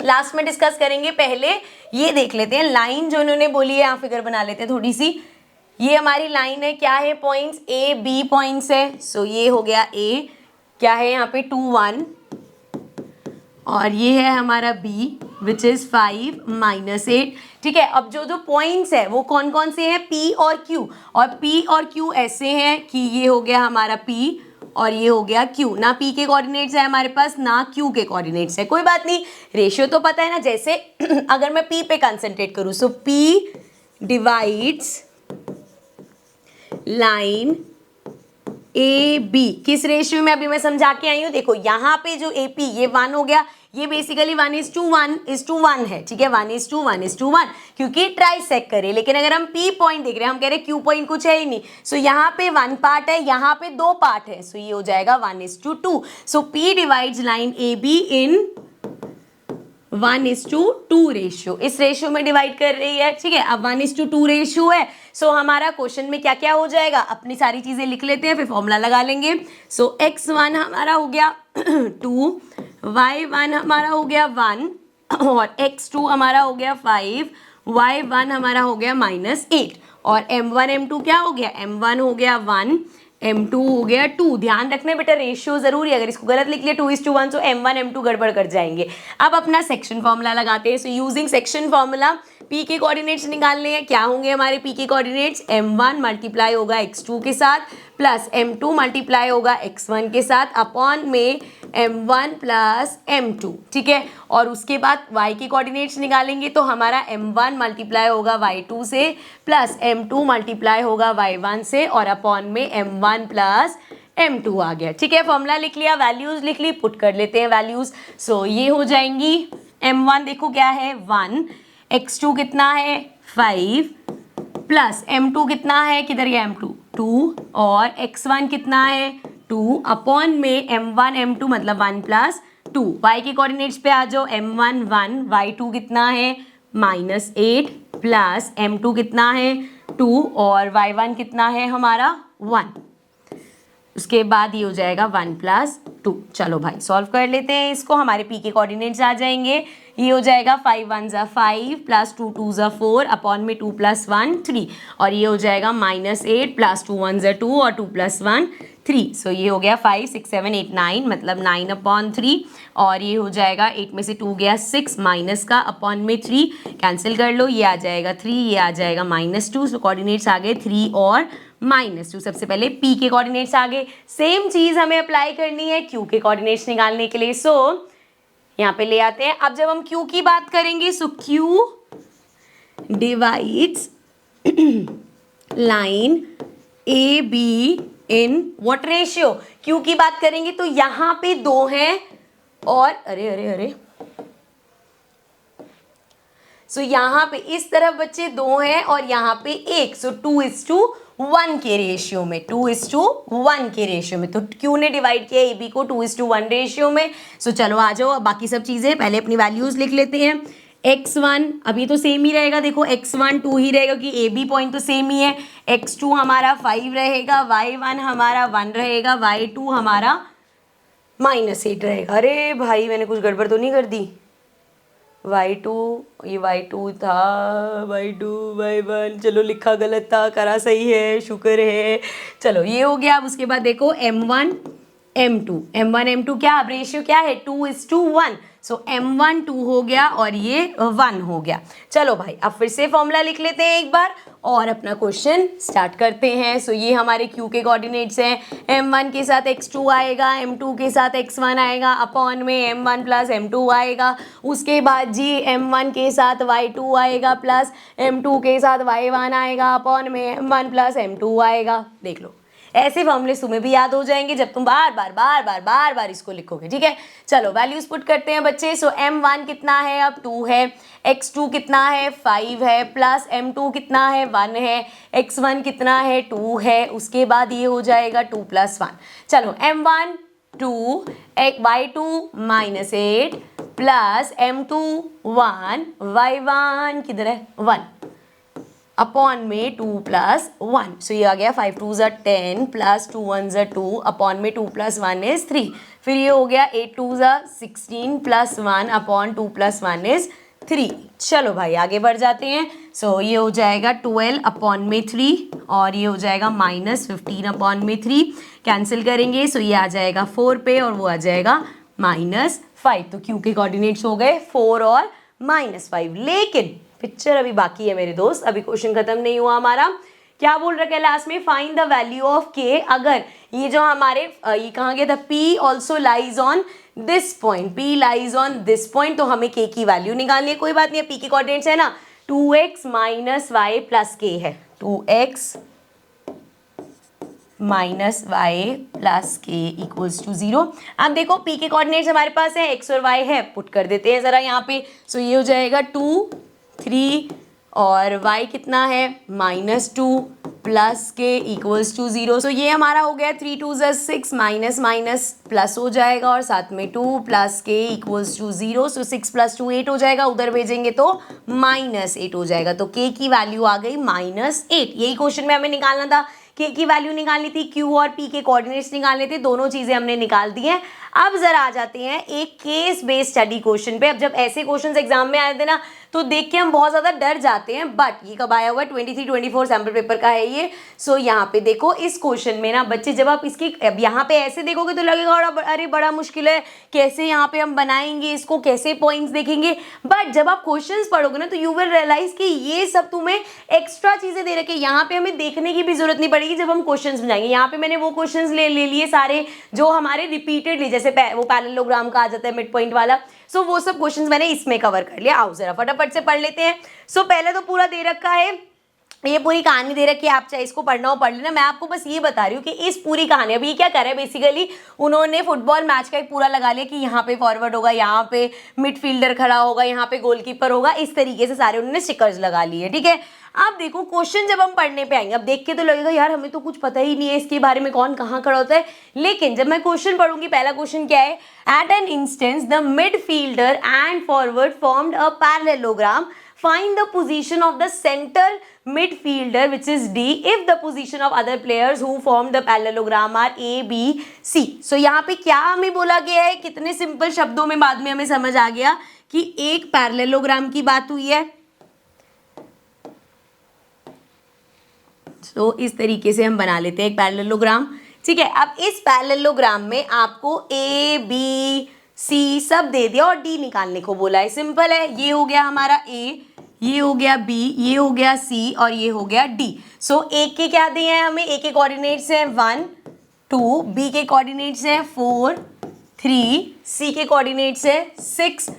लास्ट में डिस्कस करेंगे, पहले ये देख लेते हैं। लाइन जो इन्होंने बोली है, यहाँ फिगर बना लेते हैं थोड़ी सी। ये हमारी लाइन है, क्या है, पॉइंट्स A B पॉइंट्स है। सो ये हो गया A, क्या है यहाँ पे 2 1, और ये है हमारा B विच इज 5 -8। ठीक है, अब जो जो पॉइंट्स है वो कौन कौन से हैं, P और Q। और P और Q ऐसे हैं कि ये हो गया हमारा P और ये हो गया Q। ना P के कोऑर्डिनेट्स है हमारे पास, ना Q के कोऑर्डिनेट्स है। कोई बात नहीं, रेशियो तो पता है ना। जैसे अगर मैं P पे कंसंट्रेट करूँ, so P divides line A B किस रेशियो में, अभी मैं समझा के आई हूँ। देखो यहाँ पे जो ए पी ये 1 हो गया, ये बेसिकली 1:1 है। ठीक है, 1:1 क्योंकि ट्राइसेक्ट करे। लेकिन अगर हम पी पॉइंट देख रहे हैं, हम कह रहे हैं क्यू पॉइंट कुछ है ही नहीं। सो यहाँ पे 1 पार्ट है, यहाँ पे 2 पार्ट है। सो ये हो जाएगा 1:2। So P divides line A B in 1:2 ratio, इस रेशियो में डिवाइड कर रही है। ठीक है, अब 1:2 रेशियो है। सो हमारा क्वेश्चन में क्या क्या हो जाएगा, अपनी सारी चीजें लिख लेते हैं, फिर फॉर्मूला लगा लेंगे। सो x1 हमारा हो गया 2, y1 हमारा हो गया 1 और x2 हमारा हो गया 5, y1 हमारा हो गया -8 और m1 m2 क्या हो गया, m1 हो गया 1, m2 हो गया 2। ध्यान रखना बेटा, रेशियो जरूरी है। अगर इसको गलत लिख लिया 2:1 तो m1 m2 गड़बड़ कर जाएंगे। अब अपना सेक्शन फॉर्मूला लगाते हैं। So using section formula P के कोऑर्डिनेट्स निकालने हैं। क्या होंगे हमारे P के कोऑर्डिनेट्स, m1 मल्टीप्लाई होगा x2 के साथ प्लस m2 मल्टीप्लाई होगा x1 के साथ अपॉन में m1 प्लस m2। ठीक है, और उसके बाद y के कोऑर्डिनेट्स निकालेंगे तो हमारा m1 मल्टीप्लाई होगा y2 से प्लस m2 मल्टीप्लाई होगा y1 से और अपॉन में m1 प्लस m2 आ गया। ठीक है, फॉर्मूला लिख लिया, वैल्यूज लिख ली, पुट कर लेते हैं वैल्यूज। सो ये हो जाएंगी, m1 देखो क्या है 1, x2 कितना है 5 प्लस m2 कितना है, किधर गया m2 2 और x1 कितना है 2 अपॉन में m1 m2 मतलब 1 प्लस 2। y के कोऑर्डिनेट्स पे आ जाओ, m1 1, y2 कितना है -8 प्लस m2 कितना है 2 और y1 कितना है हमारा 1। उसके बाद ये हो जाएगा 1 + 2। चलो भाई सॉल्व कर लेते हैं इसको, हमारे पी के कोऑर्डिनेट्स आ जाएंगे। ये हो जाएगा 5 1 = 5 प्लस 2 2 = 4 अपॉन में 2 + 1 3 और ये हो जाएगा -8 प्लस 2 1 = 2 और 2 + 1 3। सो ये हो गया 5 6 7 8 9 मतलब 9/3 और ये हो जाएगा 8 में से 2 गया 6 माइनस का अपॉन में 3 कैंसिल कर लो, ये आ जाएगा 3, ये आ जाएगा -2। सो कोऑर्डिनेट्स आ गए 3 और -2। सबसे पहले P के कोऑर्डिनेट्स आ गए। सेम चीज़ हमें अप्लाई करनी है Q के कोऑर्डिनेट्स निकालने के लिए। सो यहाँ पे ले आते हैं। अब जब हम Q की बात करेंगे सो Q divides line A B in what ratio. Q की बात करेंगे तो यहाँ पे 2 हैं और अरे सो यहाँ पे इस तरफ बच्चे 2 हैं और यहाँ पे 1। सो 2:1 के रेशियो में, 2:1 के रेशियो में। तो Q ने डिवाइड किया AB को 2:1 रेशियो में। सो चलो आ जाओ, अब बाकी सब चीज़ें पहले अपनी वैल्यूज़ लिख लेते हैं। x1 अब ये तो सेम ही रहेगा, देखो x1 2 ही रहेगा क्योंकि ए बी पॉइंट तो सेम ही है, x2 हमारा 5 रहेगा, y1 हमारा 1 रहेगा, y2 हमारा -8 रहेगा। अरे भाई मैंने कुछ गड़बड़ तो नहीं कर दी? y2 ये y2 था, y2 y1, चलो लिखा गलत था, करा सही है, शुक्र है। चलो ये हो गया। अब उसके बाद देखो m1 m2, m1 m2 क्या अब रेशियो क्या है 2:1, सो m1 2 हो गया और ये 1 हो गया। चलो भाई अब फिर से फॉर्मूला लिख लेते हैं एक बार और अपना क्वेश्चन स्टार्ट करते हैं। सो ये हमारे q के कोऑर्डिनेट्स हैं, m1 के साथ x2 आएगा, m2 के साथ x1 आएगा, अपॉन में m1 प्लस m2 आएगा, उसके बाद जी m1 के साथ y2 आएगा प्लस m2 के साथ y1 आएगा, अपॉन में m1 प्लस m2 आएगा। देख लो ऐसे फॉर्मूले तुम्हें भी याद हो जाएंगे जब तुम बार बार इसको लिखोगे, ठीक है। चलो वैल्यूज पुट करते हैं बच्चे। सो m1 कितना है अब 2 है, x2 कितना है 5 है, प्लस m2 कितना है 1 है, x1 कितना है 2 है, उसके बाद ये हो जाएगा 2 + 1। चलो m1 2 y2 -8 plus m2 1 y1 किधर है 1 अपॉन में 2 + 1। सो ये आ गया 5 2 = 10 प्लस 2 1 = 2 अपॉन में 2 + 1 = 3। फिर ये हो गया 8 2 = 16 प्लस 1 अपॉन 2 + 1 = 3। चलो भाई आगे बढ़ जाते हैं। सो ये हो जाएगा 12 अपॉन में 3 और ये हो जाएगा -15 अपॉन में 3, कैंसिल करेंगे। सो ये आ जाएगा 4 पे और वो आ जाएगा -5। तो क्यू के कोऑर्डिनेट्स हो गए 4 और -5। लेकिन पिक्चर अभी बाकी है मेरे दोस्त, अभी क्वेश्चन खत्म नहीं हुआ हमारा। क्या बोल रखा है लास्ट में, फाइंड द वैल्यू ऑफ के। अगर ये जो हमारे ये कहाँ गया था, P also lies on this point, P lies on this point, तो हमें के की वैल्यू निकालनी है। कोई बात नहीं है, P के कोऑर्डिनेट्स है ना 2x - y + k है, 2x - y + k = 0। अब देखो P के कोऑर्डिनेट्स हमारे पास है, x और y है, पुट कर देते हैं ज़रा यहाँ पे। सो ये हो जाएगा 2 3 और y कितना है -2 प्लस के = 0। सो ये हमारा हो गया 3 2 = 6 माइनस प्लस हो जाएगा और साथ में 2 प्लस के = 0। सो 6 + 2 8 हो जाएगा, उधर भेजेंगे तो -8 हो जाएगा। तो k की वैल्यू आ गई -8। यही क्वेश्चन में हमें निकालना था, k की वैल्यू निकालनी थी, q और p के कोऑर्डिनेट्स निकालने थे, दोनों चीजें हमने निकाल दी हैं। अब जरा आ जाते हैं एक केस बेस्ड स्टडी क्वेश्चन पे। अब जब ऐसे क्वेश्चंस एग्जाम में आए थे ना तो देख के हम बहुत ज्यादा डर जाते हैं, बट ये कब आया हुआ है 23-24 सैम्पल पेपर का है ये। सो यहाँ पे देखो इस क्वेश्चन में ना बच्चे, जब आप इसकी अब यहाँ पे ऐसे देखोगे तो लगेगा अरे बड़ा मुश्किल है, कैसे यहाँ पे हम बनाएंगे इसको, कैसे पॉइंट्स देखेंगे। बट जब आप क्वेश्चंस पढ़ोगे ना तो यू विल रियलाइज कि ये सब तुम्हें एक्स्ट्रा चीजें दे रखे, यहाँ पे हमें देखने की भी जरूरत नहीं पड़ेगी जब हम क्वेश्चंस बनाएंगे। यहाँ पे मैंने वो क्वेश्चंस ले लिए सारे जो हमारे रिपीटेडली, जैसे वो पैरेललोग्राम का आ जाता है मिड पॉइंट वाला, सो वो सब क्वेश्चंस मैंने इसमें कवर कर लिया। आओ जरा फटाफट से पढ़ लेते हैं। सो पहले तो पूरा दे रखा है, ये पूरी कहानी दे रखी है, आप चाहे इसको पढ़ना हो पढ़ लेना। मैं आपको बस ये बता रही हूँ कि इस पूरी कहानी, अभी क्या कर रहा है बेसिकली, उन्होंने फुटबॉल मैच का एक पूरा लगा लिया कि यहाँ पे फॉरवर्ड होगा, यहाँ पे मिडफील्डर खड़ा होगा, यहाँ पे गोलकीपर होगा, इस तरीके से सारे उन्होंने स्टिकर्स लगा लिए, ठीक है। अब देखो क्वेश्चन जब हम पढ़ने पे आएंगे, अब देख के तो लगेगा यार हमें तो कुछ पता ही नहीं है इसके बारे में, कौन कहाँ खड़ा होता है। लेकिन जब मैं क्वेश्चन पढ़ूंगी, पहला क्वेश्चन क्या है, at an instance the midfielder and forward formed a parallelogram, find the position of the center midfielder which is D if the position of other players who form the parallelogram are A, B, C। So यहाँ पे क्या हमें बोला गया है, कितने simple शब्दों में बाद में हमें समझ आ गया कि एक पैरेललोग्राम की बात हुई है। तो इस तरीके से हम बना लेते हैं एक पैरेललोग्राम, ठीक है। अब इस पैरेललोग्राम में आपको A, B, C सब दे दिया और D निकालने को बोला है। सिंपल है, ये हो गया हमारा A, ये हो गया B, ये हो गया C और ये हो गया D। सो A के क्या दिए हैं हमें, A के कोऑर्डिनेट्स हैं 1 2, B के कोऑर्डिनेट्स हैं 4 3, C के कोऑर्डिनेट्स है 6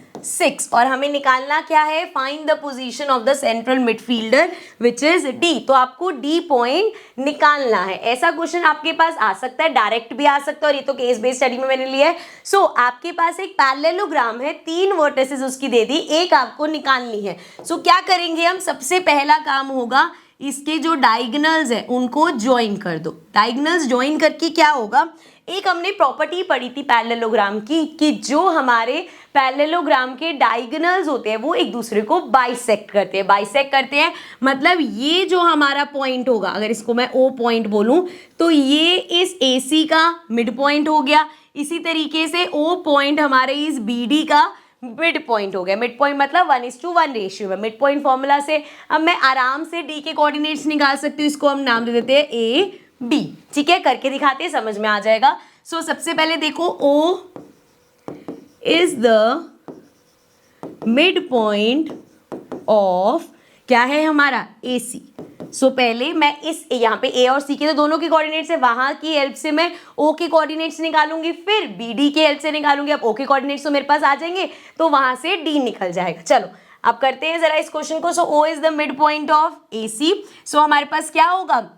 और हमें निकालना क्या है, find the position of the central midfielder which is D। तो आपको D पॉइंट निकालना है। ऐसा क्वेश्चन आपके पास आ सकता है, डायरेक्ट भी आ सकता है, और ये तो केस बेस्ड स्टडी में मैंने लिया है। सो आपके पास एक पैरेललोग्राम है, 3 वर्टिसेस उसकी दे दी, एक आपको निकालनी है। सो क्या करेंगे हम, सबसे पहला काम होगा इसके जो डायगोनल्स है उनको ज्वाइन कर दो। डायगोनल्स ज्वाइन करके क्या होगा, एक हमने प्रॉपर्टी पढ़ी थी पैरेललोग्राम की कि जो हमारे पैरेललोग्राम के डायगोनल्स होते हैं वो एक दूसरे को बाइसेक्ट करते हैं। बाइसेक्ट करते हैं मतलब ये जो हमारा पॉइंट होगा, अगर इसको मैं ओ पॉइंट बोलूं तो ये इस AC का मिड पॉइंट हो गया, इसी तरीके से ओ पॉइंट हमारे इस BD का मिड पॉइंट हो गया। मिड पॉइंट मतलब 1:1 रेशियो में। मिड पॉइंट फॉर्मूला से अब मैं आराम से D के कोऑर्डिनेट्स निकाल सकती हूँ। इसको हम नाम दे देते हैं AB। ठीक है, करके दिखाते हैं, समझ में आ जाएगा। सो सबसे पहले देखो O is the midpoint of क्या है हमारा AC। सो पहले मैं इस यहाँ पे A और C के तो दोनों के कोऑर्डिनेट्स है, वहां की हेल्प से मैं O के कोऑर्डिनेट्स निकालूंगी, फिर BD के हेल्प से निकालूंगी। अब O के कोऑर्डिनेट्स तो मेरे पास आ जाएंगे तो वहां से D निकल जाएगा। चलो अब करते हैं जरा इस क्वेश्चन को। सो O is the midpoint of AC। सो हमारे पास क्या होगा,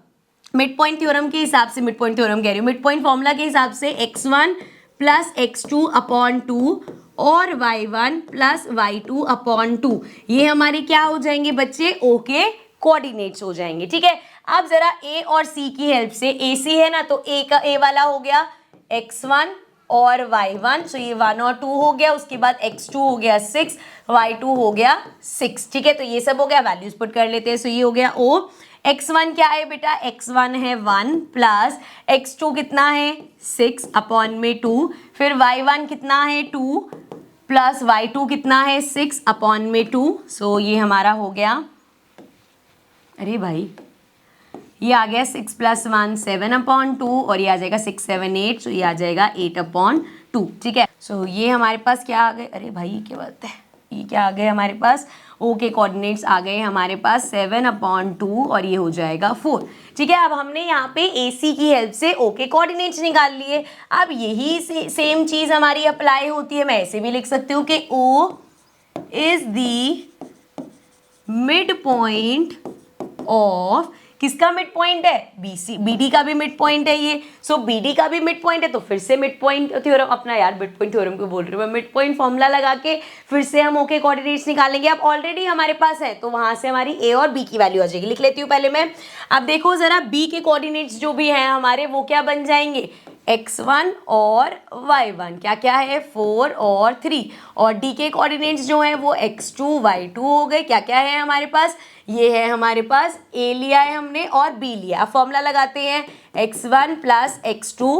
मिड पॉइंट थ्योरम के हिसाब से, मिड पॉइंट थ्योरम कह रही हूँ, मिड पॉइंट फॉर्मूला के हिसाब से x1 प्लस x2 अपॉन 2 और y1 प्लस y2 अपॉन 2, ये हमारे क्या हो जाएंगे बच्चे, O के कोऑर्डिनेट्स हो जाएंगे। ठीक है, अब जरा A और C की हेल्प से, AC है ना तो A का A वाला हो गया x1 और y1, सो ये 1 और 2 हो गया। उसके बाद x2 हो गया 6, y2 हो गया 6। ठीक है, तो ये सब हो गया, वैल्यूज पुट कर लेते हैं। सो ये हो गया O। x1 क्या है बेटा, x1 है 1 प्लस x2 कितना है 6 अपॉन में 2, फिर y1 कितना है 2 प्लस y2 कितना है 6 अपॉन में 2। सो ये हमारा हो गया, अरे भाई ये आ गया 6 + 1 7 अपॉन 2 और ये आ जाएगा 6 7 8, सो ये आ जाएगा 8 अपॉन 2। ठीक है, सो ये हमारे पास क्या आ गए, अरे भाई ये क्या बात है, ये क्या आ गए हमारे पास, O के कोऑर्डिनेट्स आ गए हमारे पास 7 अपॉन 2 और ये हो जाएगा 4। ठीक है, अब हमने यहाँ पे AC की हेल्प से O के कोऑर्डिनेट्स निकाल लिए। अब यही सेम चीज हमारी अप्लाई होती है, मैं ऐसे भी लिख सकती हूँ कि O is the mid point of, किसका मिड पॉइंट है, BD का भी मिड पॉइंट है ये। सो BD का भी मिड पॉइंट है तो फिर से मिड पॉइंट थ्योरम, अपना यार मिड पॉइंट थ्योरम को बोल रही हूँ मैं, मिड पॉइंट फॉर्मूला लगा के फिर से हम O के कोऑर्डिनेट्स निकालेंगे। अब ऑलरेडी हमारे पास है तो वहां से हमारी A और B की वैल्यू आ जाएगी। लिख लेती हूँ पहले मैं। अब देखो जरा B के कोऑर्डिनेट्स जो भी हैं हमारे वो क्या बन जाएंगे, x1 और y1, क्या क्या है 4 और 3, और D के कोऑर्डिनेट्स जो हैं वो x2 y2 हो गए। क्या क्या है हमारे पास, ये है हमारे पास A लिया है हमने और B लिया। अब फॉर्मूला लगाते हैं, x1 प्लस x2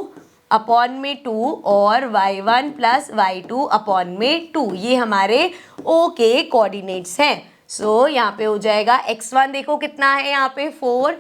अपॉन में 2 और y1 प्लस y2 अपॉन में 2, ये हमारे O के कोऑर्डिनेट्स हैं। सो यहाँ पे हो जाएगा x1 देखो कितना है यहाँ पे 4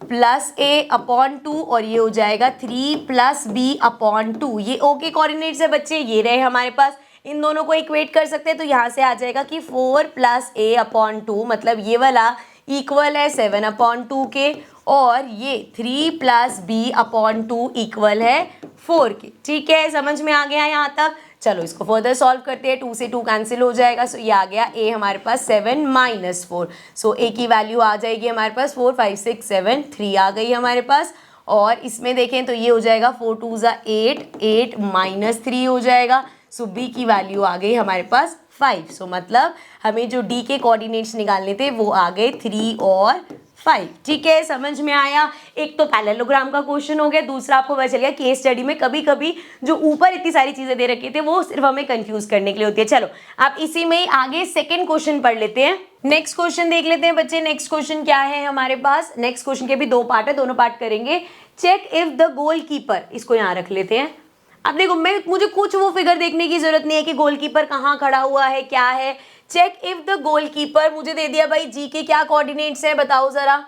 प्लस A अपॉन 2 और ये हो जाएगा 3 प्लस B अपॉन 2, ये O के कोऑर्डिनेट्स है बच्चे, ये रहे हमारे पास। इन दोनों को इक्वेट कर सकते हैं तो यहाँ से आ जाएगा कि 4 प्लस A अपॉन 2, मतलब ये वाला इक्वल है 7 अपॉन 2 के, और ये 3 प्लस B अपॉन 2 इक्वल है 4 के। ठीक है, समझ में आ गया यहाँ तक। चलो इसको फर्दर सॉल्व करते हैं, 2 से 2 कैंसिल हो जाएगा। सो ये आ गया A हमारे पास 7 माइनस 4, सो A की वैल्यू आ जाएगी हमारे पास 4 5 6 7 3 आ गई हमारे पास। और इसमें देखें तो ये हो जाएगा 4 2 8 8 माइनस 3 हो जाएगा। सो B की वैल्यू आ गई हमारे पास 5। सो मतलब हमें जो D के कोऑर्डिनेट्स निकालने थे वो आ गए 3 और 5। ठीक है, समझ में आया। एक तो पैरेललोग्राम का क्वेश्चन हो गया, दूसरा आपको पता चल गया केस स्टडी में कभी कभी जो ऊपर इतनी सारी चीजें दे रखी थे वो सिर्फ हमें कंफ्यूज करने के लिए होती है। चलो अब इसी में आगे सेकंड क्वेश्चन पढ़ लेते हैं, नेक्स्ट क्वेश्चन देख लेते हैं बच्चे। नेक्स्ट क्वेश्चन क्या है हमारे पास, नेक्स्ट क्वेश्चन के भी 2 पार्ट है, दोनों पार्ट करेंगे। चेक इफ द गोलकीपर, इसको यहाँ रख लेते हैं। अब देखो मुझे कुछ वो फिगर देखने की जरूरत नहीं है कि गोलकीपर कहाँ खड़ा हुआ है क्या है। चेक इफ द गोलकीपर, मुझे दे दिया भाई जी के क्या कोऑर्डिनेट्स है बताओ जरा,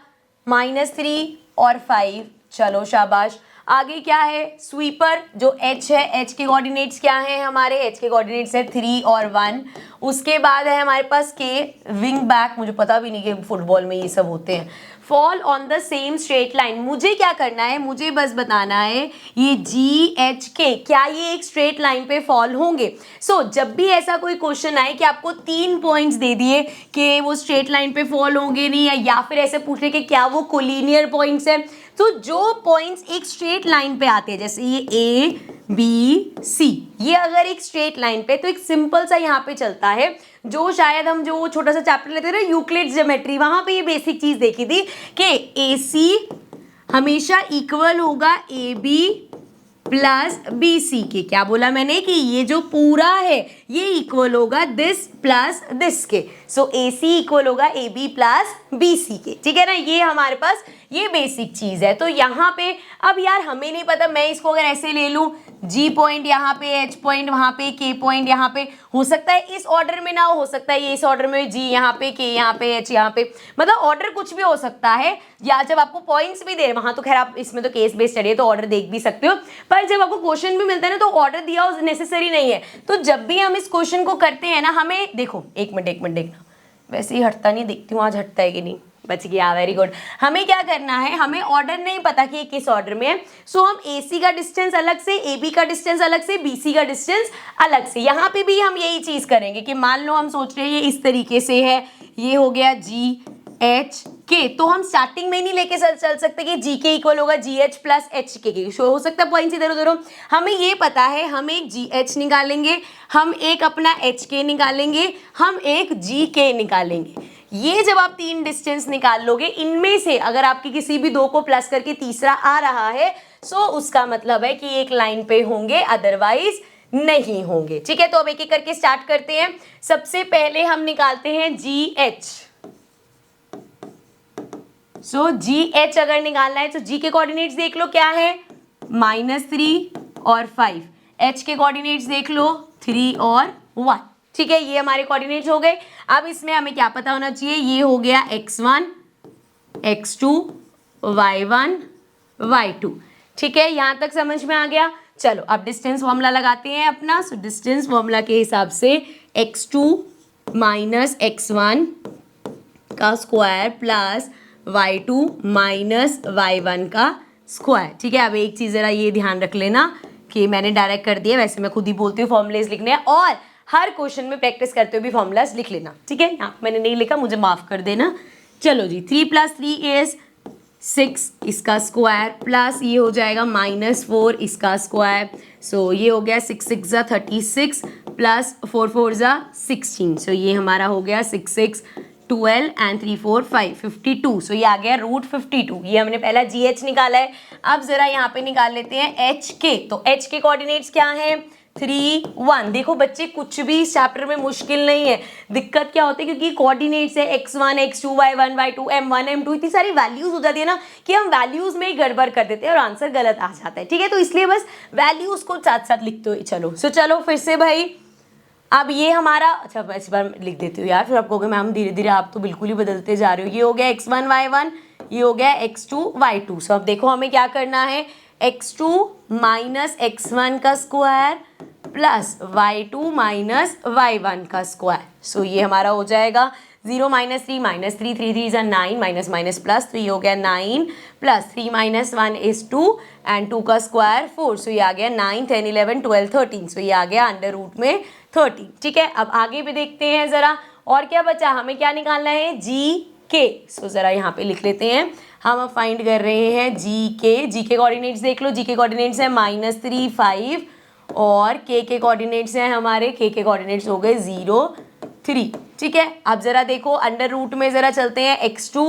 -3 और 5। चलो शाबाश। आगे क्या है, स्वीपर जो H है, H के कोऑर्डिनेट्स क्या हैं हमारे, H के कोऑर्डिनेट्स है 3 और 1। उसके बाद है हमारे पास K विंग बैक, मुझे पता भी नहीं कि फुटबॉल में ये सब होते हैं। Fall on the same straight line, मुझे क्या करना है, मुझे बस बताना है ये GHK क्या ये एक स्ट्रेट लाइन पे फॉल होंगे। सो जब भी ऐसा कोई क्वेश्चन आए कि आपको 3 पॉइंट्स दे दिए कि वो स्ट्रेट लाइन पे फॉल होंगे नहीं, या फिर ऐसे पूछ रहे कि क्या वो कोलिनियर पॉइंट्स है, तो जो पॉइंट्स एक स्ट्रेट लाइन पे आते हैं, जैसे ये A बी सी। ये अगर एक स्ट्रेट लाइन पे, तो एक सिंपल सा यहाँ पे चलता है, जो शायद हम जो छोटा सा चैप्टर लेते थे ना यूक्लिड्स ज्योमेट्री, वहां पे ये बेसिक चीज देखी थी कि ए सी हमेशा इक्वल होगा A B plus B C के। क्या बोला मैंने कि ये जो पूरा है ये इक्वल होगा दिस प्लस दिस के। सो ए सी इक्वल होगा A B plus B C के, ठीक है ना। ये हमारे पास ये बेसिक चीज है। तो यहाँ पे अब यार हमें नहीं पता, मैं इसको अगर ऐसे ले लूँ, जी पॉइंट यहाँ पे, एच पॉइंट वहाँ पे, के पॉइंट यहाँ पे, हो सकता है इस ऑर्डर में ना हो सकता है ये इस ऑर्डर में, जी यहाँ पे, के यहाँ पे, एच यहाँ पे, मतलब ऑर्डर कुछ भी हो सकता है। या जब आपको पॉइंट्स भी दे, वहां तो खैर आप इसमें तो केस बेस्ड स्टडी है तो ऑर्डर देख भी सकते हो, पर जब आपको क्वेश्चन भी मिलता है ना तो ऑर्डर दिया हो नेसेसरी नहीं है। तो जब भी हम इस क्वेश्चन को करते हैं ना, हमें देखो एक मिनट देखना, वैसे ही हटता नहीं, देखती हूँ आज हटता है कि नहीं, बच गया, वेरी गुड। हमें क्या करना है, हमें ऑर्डर नहीं पता कि ये किस ऑर्डर में है, सो हम AC का डिस्टेंस अलग से, AB का डिस्टेंस अलग से, BC का डिस्टेंस अलग से। यहाँ पे भी हम यही चीज करेंगे कि मान लो हम सोच रहे हैं ये इस तरीके से है, ये हो गया GH, तो हम स्टार्टिंग में नहीं लेके चल सकते कि GK इक्वल होगा GH प्लस HK, शो हो सकता है पॉइंट्स इधर उधर हो। हमें ये पता है, हम एक GH निकालेंगे, हम एक अपना HK निकालेंगे, हम एक GK निकालेंगे। ये जब आप तीन डिस्टेंस निकाल लोगे, इनमें से अगर आपकी किसी भी दो को प्लस करके तीसरा आ रहा है, सो उसका मतलब है कि एक लाइन पे होंगे, अदरवाइज नहीं होंगे, ठीक है। तो अब एक एक करके स्टार्ट करते हैं। सबसे पहले हम निकालते हैं GH। सो GH अगर निकालना है तो G के कोऑर्डिनेट्स देख लो क्या है, -3 और 5। H के कोऑर्डिनेट्स देख लो 3 और 1, ठीक है। ये हमारे कोऑर्डिनेट्स हो गए। अब इसमें हमें क्या पता होना चाहिए, ये हो गया x1, x2, y1, y2, ठीक है। यहां तक समझ में आ गया। चलो अब डिस्टेंस फॉर्मूला लगाते हैं अपना। सो डिस्टेंस फॉर्मूला के हिसाब से x2 माइनस x1 का square plus y2 minus y1 का स्क्वायर, ठीक है। अब एक चीज जरा ये ध्यान रख लेना कि मैंने डायरेक्ट कर दिया, वैसे मैं खुद ही बोलती हूँ फॉर्मूलेज लिखने हैं, और हर क्वेश्चन में प्रैक्टिस करते हुए भी फॉर्मूलाज लिख लेना, ठीक है। यहाँ मैंने नहीं लिखा, मुझे माफ कर देना। चलो जी, 3 + 3 इज 6, इसका स्क्वायर प्लस ये हो जाएगा -4 इसका स्क्वायर। सो ये हो गया 6 6 ज़ा 36 प्लस 4 4 ज़ा 16। सो ये हमारा हो गया 6 6 12 एंड 3 4 5 52। सो ये आ गया √52। ये हमने पहला GH निकाला है। अब जरा यहाँ पे निकाल लेते हैं HK। तो H के कोऑर्डिनेट्स क्या हैं, 3 1। देखो बच्चे, कुछ भी इस चैप्टर में मुश्किल नहीं है। दिक्कत क्या होती है, क्योंकि कोऑर्डिनेट्स है x1 x2 y1 y2 m1 m2, इतनी सारी वैल्यूज हो जाती है ना कि हम वैल्यूज में ही गड़बड़ कर देते हैं और आंसर गलत आ जाता है, ठीक है। तो इसलिए बस वैल्यूज को साथ साथ लिखते हो। चलो चलो फिर से भाई, अब ये हमारा, अच्छा मैं इस बार लिख देती हूँ यार, फिर आप कहोगे मैम धीरे धीरे आप तो बिल्कुल ही बदलते जा रहे हो। ये हो गया x1 y1, ये हो गया x2 y2। सो अब देखो हमें क्या करना है, x2 माइनस x1 का square plus y2 minus y1 का स्क्वायर। सो ये हमारा हो जाएगा 0 - 3 -3 3 3 = 9 माइनस माइनस प्लस, तो ये हो गया 9 प्लस 3 - 1 is 2 एंड 2 का स्क्वायर 4। सो ये आ गया 9 10 11 12 13। सो ये आ गया √13, ठीक है। अब आगे भी देखते हैं जरा, और क्या बचा, हमें क्या निकालना है, GK। सो जरा यहाँ पे लिख लेते हैं, हम अब फाइंड कर रहे हैं GK कोऑर्डिनेट्स देख लो। GK कोऑर्डिनेट्स है -3 5 और K के कोऑर्डिनेट्स हैं हमारे, K के कोऑर्डिनेट्स हो गए 0 3, ठीक है। अब जरा देखो अंडर रूट में जरा चलते हैं, x2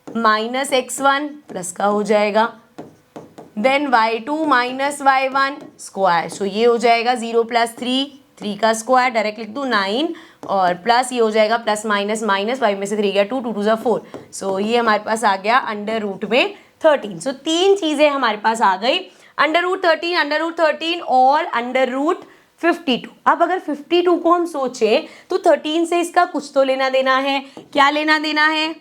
माइनस x1 प्लस का हो जाएगा, then y2 minus y1 square. सो ये हो जाएगा 0 + 3 का स्क्वायर, डायरेक्ट लिख दूँ 9, और प्लस ये हो जाएगा प्लस माइनस माइनस, 5 में से 3 गया 2 2 2 = 4। सो ये हमारे पास आ गया अंडर रूट में 13। सो तीन चीज़ें हमारे पास आ गई, √13 और √52। अब अगर 52 को हम सोचें तो 13 से इसका कुछ तो लेना देना है। क्या लेना देना है,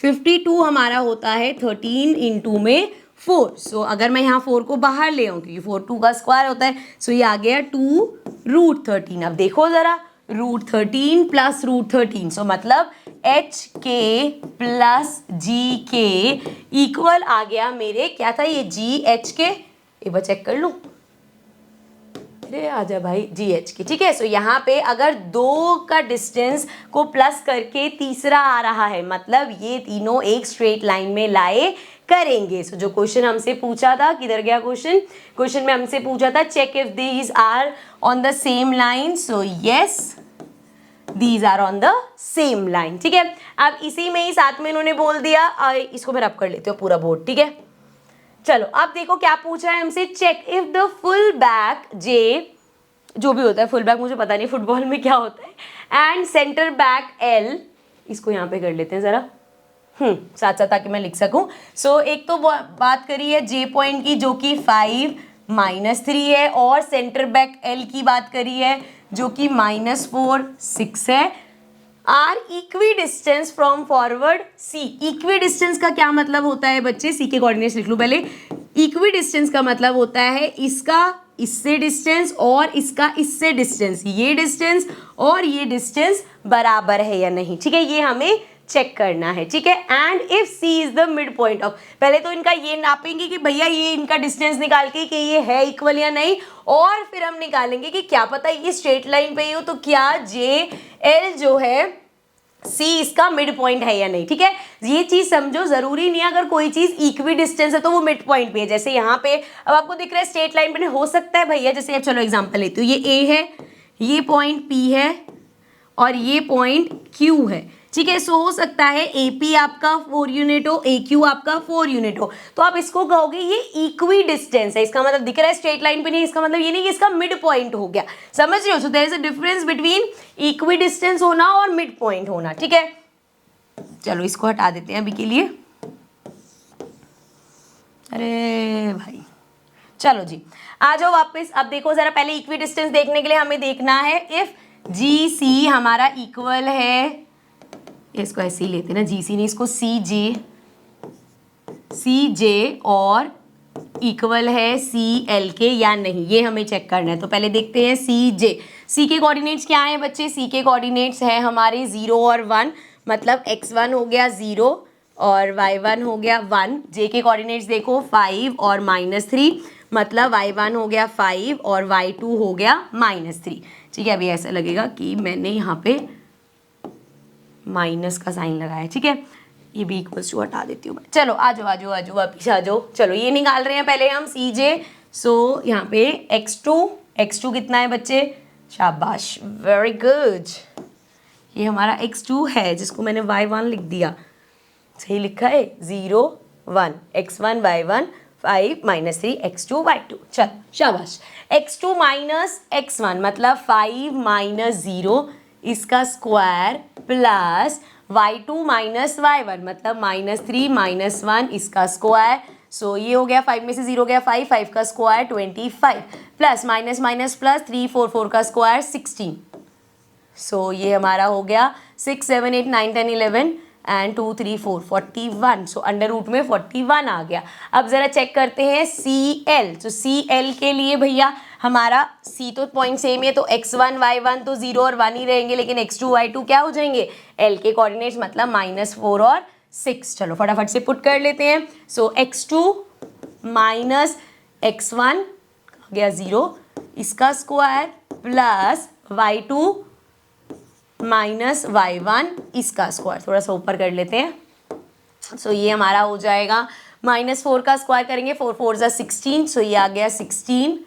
52 हमारा होता है 13 × में 4। सो अगर मैं यहाँ 4 को बाहर ले आऊँ, क्योंकि 4 2 का स्क्वायर होता है, सो ये आ गया 2 √13। अब देखो ज़रा, √13 प्लस √13, सो मतलब HK प्लस GK इक्वल आ गया मेरे, क्या था ये, GHK। एक बार चेक कर लूँ, अरे आजा भाई, GHK, ठीक है। सो यहाँ पे अगर 2 का डिस्टेंस को प्लस करके तीसरा आ रहा है, मतलब ये तीनों एक स्ट्रेट लाइन में लाए करेंगे। सो जो क्वेश्चन हमसे पूछा था, किधर गया क्वेश्चन में हमसे पूछा था check if these are on the same line. So yes, these are on the same line. ठीक है, अब इसी में ही साथ में इन्होंने बोल दिया, इसको मैं रब कर लेती हूँ पूरा बोर्ड। ठीक है, चलो अब देखो क्या पूछा है हमसे, check if the full back J, जो भी होता है फुल बैक, मुझे पता नहीं फुटबॉल में क्या होता है, एंड सेंटर बैक एल, इसको यहाँ पे कर लेते हैं जरा साथ साथ ताकि मैं लिख सकूं। सो एक तो बात करी है जे पॉइंट की जो कि 5 -3 है, और सेंटर बैक एल की बात करी है जो कि -4 6 है। Are equidistant from forward C. Equidistant का क्या मतलब होता है बच्चे, सी के कोऑर्डिनेट्स लिख लूं पहले। इक्वी डिस्टेंस का मतलब होता है इसका इससे डिस्टेंस और इसका इससे डिस्टेंस, ये डिस्टेंस और ये डिस्टेंस बराबर है या नहीं। ठीक है, ये हमें चेक करना है। ठीक है, and if C is the midpoint of, पहले तो इनका ये नापेंगे कि भैया ये इनका डिस्टेंस निकाल के कि ये है इक्वल या नहीं, और फिर हम निकालेंगे कि क्या पता ये स्ट्रेट लाइन पे ही हो तो क्या जे एल जो है सी इसका मिड पॉइंट है या नहीं। ठीक है, ये चीज समझो, जरूरी नहीं है अगर कोई चीज इक्वी डिस्टेंस है तो वो मिड पॉइंट पे है। जैसे यहाँ पे अब आपको दिख रहा है स्ट्रेट लाइन पे हो सकता है भैया, जैसे अब चलो एग्जांपल लेती हूँ, ये ए है, ये पॉइंट पी है और ये पॉइंट क्यू है। ठीक है, सो हो सकता है ए पी आपका 4 यूनिट हो, ए क्यू आपका 4 यूनिट हो, तो आप इसको कहोगे ये इक्वी डिस्टेंस है। इसका मतलब दिख रहा है स्ट्रेट लाइन पे नहीं, इसका मतलब ये नहीं कि इसका मिड पॉइंट हो गया। समझ रहे हो? So there is a difference between equidistant होना और मिड पॉइंट होना। ठीक है, चलो इसको हटा देते हैं अभी के लिए। अरे भाई चलो जी, आ जाओ वापस। अब देखो जरा, पहले इक्वी डिस्टेंस देखने के लिए हमें देखना है इफ जी सी हमारा इक्वल है, इसको ऐसे ही लेते ना, जी सी नहीं, इसको सी जे और इक्वल है सी एल के या नहीं, ये हमें चेक करना है। तो पहले देखते हैं सी जे। सी के कोऑर्डिनेट्स क्या हैं बच्चे? सी के कोऑर्डिनेट्स है हमारे 0 और 1, मतलब x1 हो गया 0 और y1 हो गया 1। जे के कोऑर्डिनेट्स देखो 5 और -3, मतलब y1 हो गया 5 और y2 हो गया -3। ठीक है, अभी ऐसा लगेगा कि मैंने यहाँ पे माइनस का साइन लगाया है। ठीक है, ये भी इक्वल्स टू हटा देती हूँ। चलो आ जाओ आ जाओ आ जाओ वापिस आ जाओ। चलो ये निकाल रहे हैं पहले हम सी जे। सो यहाँ पे x2 कितना है बच्चे? शाबाश, वेरी गुड। ये हमारा x2 है जिसको मैंने y1 लिख दिया, सही लिखा है, 0 1 x1 y1 5 -3 x2 y2। चल शाबाश। x2 - x1 मतलब 5 - 0 इसका स्क्वायर प्लस y2 - y1 मतलब -3 - 1 इसका स्क्वायर। सो ये हो गया 5 में से 0 गया 5 का स्क्वायर 25 प्लस माइनस प्लस 3 4 4 का स्क्वायर 16। सो ये हमारा हो गया 6 7 8 9 10 11 एंड 2 3 4 41। सो अंडर रूट में 41 आ गया। अब जरा चेक करते हैं सी एल। तो सी एल के लिए भैया हमारा सी तो पॉइंट सेम है, तो x1 y1 तो 0 और 1 ही रहेंगे, लेकिन x2 y2 क्या हो जाएंगे? एल के कोऑर्डिनेट्स मतलब -4 और 6। चलो फटाफट से पुट कर लेते हैं। सो x2 - x1 गया 0 इसका स्क्वायर प्लस y2 -y1 इसका स्क्वायर, थोड़ा सा ऊपर कर लेते हैं। सो ये हमारा हो जाएगा -4 का स्क्वायर करेंगे, 4 4 = 16। सो ये आ गया 16,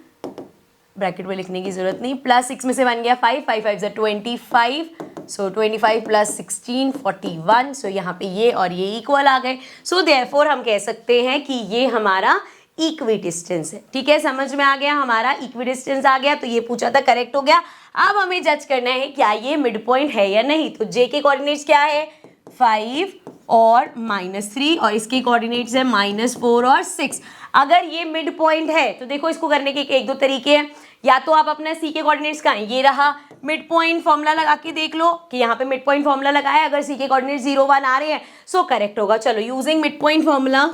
ब्रैकेट में लिखने की जरूरत नहीं, प्लस 6 में से बन गया 5 5 5 = 25। सो 25 प्लस 16 41। सो यहाँ पे ये और ये इक्वल आ गए। सो देयरफॉर हम कह सकते हैं कि ये हमारा इक्वी डिस्टेंस है। ठीक है, समझ में आ गया, हमारा इक्वी डिस्टेंस आ गया। तो ये पूछा था, करेक्ट हो गया। अब हमें जज करना है क्या ये मिड पॉइंट है या नहीं। तो जे के कोऑर्डिनेट्स क्या है? 5 और -3 और इसके कोऑर्डिनेट्स है -4 और 6। अगर ये मिड पॉइंट है तो देखो इसको करने के एक दो तरीके हैं। या तो आप अपना सी के कोऑर्डिनेट्स का, ये रहा मिड पॉइंट फॉर्मूला लगा के देख लो कि यहाँ पे मिड पॉइंट फॉर्मूला लगाया, अगर सी के कोऑर्डिनेट्स 0 1 आ रहे हैं सो करेक्ट होगा। चलो using mid point formula,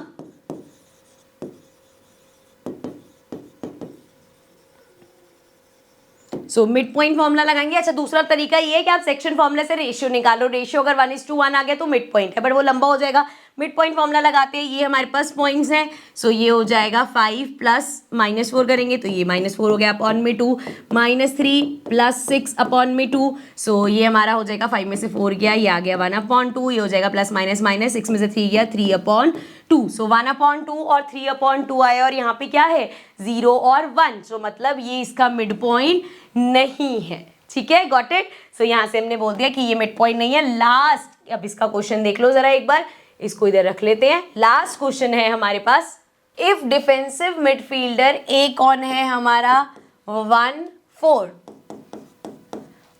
so mid point formula लगाएंगे। अच्छा, दूसरा तरीका ये है कि आप सेक्शन फॉर्मूला से रेशियो निकालो। रेशियो अगर 1:1 आ गया तो मिड पॉइंट है, बट वो लंबा हो जाएगा। मिड पॉइंट फॉर्मूला लगाते हैं, ये हमारे पास पॉइंट्स हैं, सो ये हो जाएगा 5 प्लस -4 करेंगे तो ये -4 हो गया अपॉन में 2, -3 प्लस 6 अपॉन में 2, सो ये हमारा हो जाएगा 5 में से 4 गया, ये आ गया 1/2, ये हो जाएगा प्लस माइनस माइनस 6 में से 3 गया 3/2, सो 1/2 और 3/2 आया और यहाँ पे क्या है 0 और 1, सो मतलब ये इसका मिड पॉइंट नहीं है। ठीक है, गॉट इट। सो यहाँ से हमने बोल दिया कि ये मिड पॉइंट नहीं है। लास्ट, अब इसका क्वेश्चन देख लो जरा एक बार, इसको इधर रख लेते हैं। लास्ट क्वेश्चन है हमारे पास, इफ डिफेंसिव मिडफील्डर ए कौन है हमारा 1 4,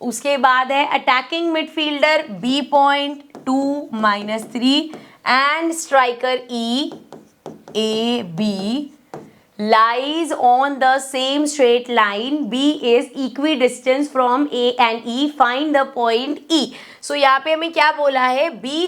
उसके बाद है attacking midfielder B point 2 -3 and striker E A B lies on the same straight line, B is equidistant from A and E, find the point E। so यहाँ पे हमें क्या बोला है, B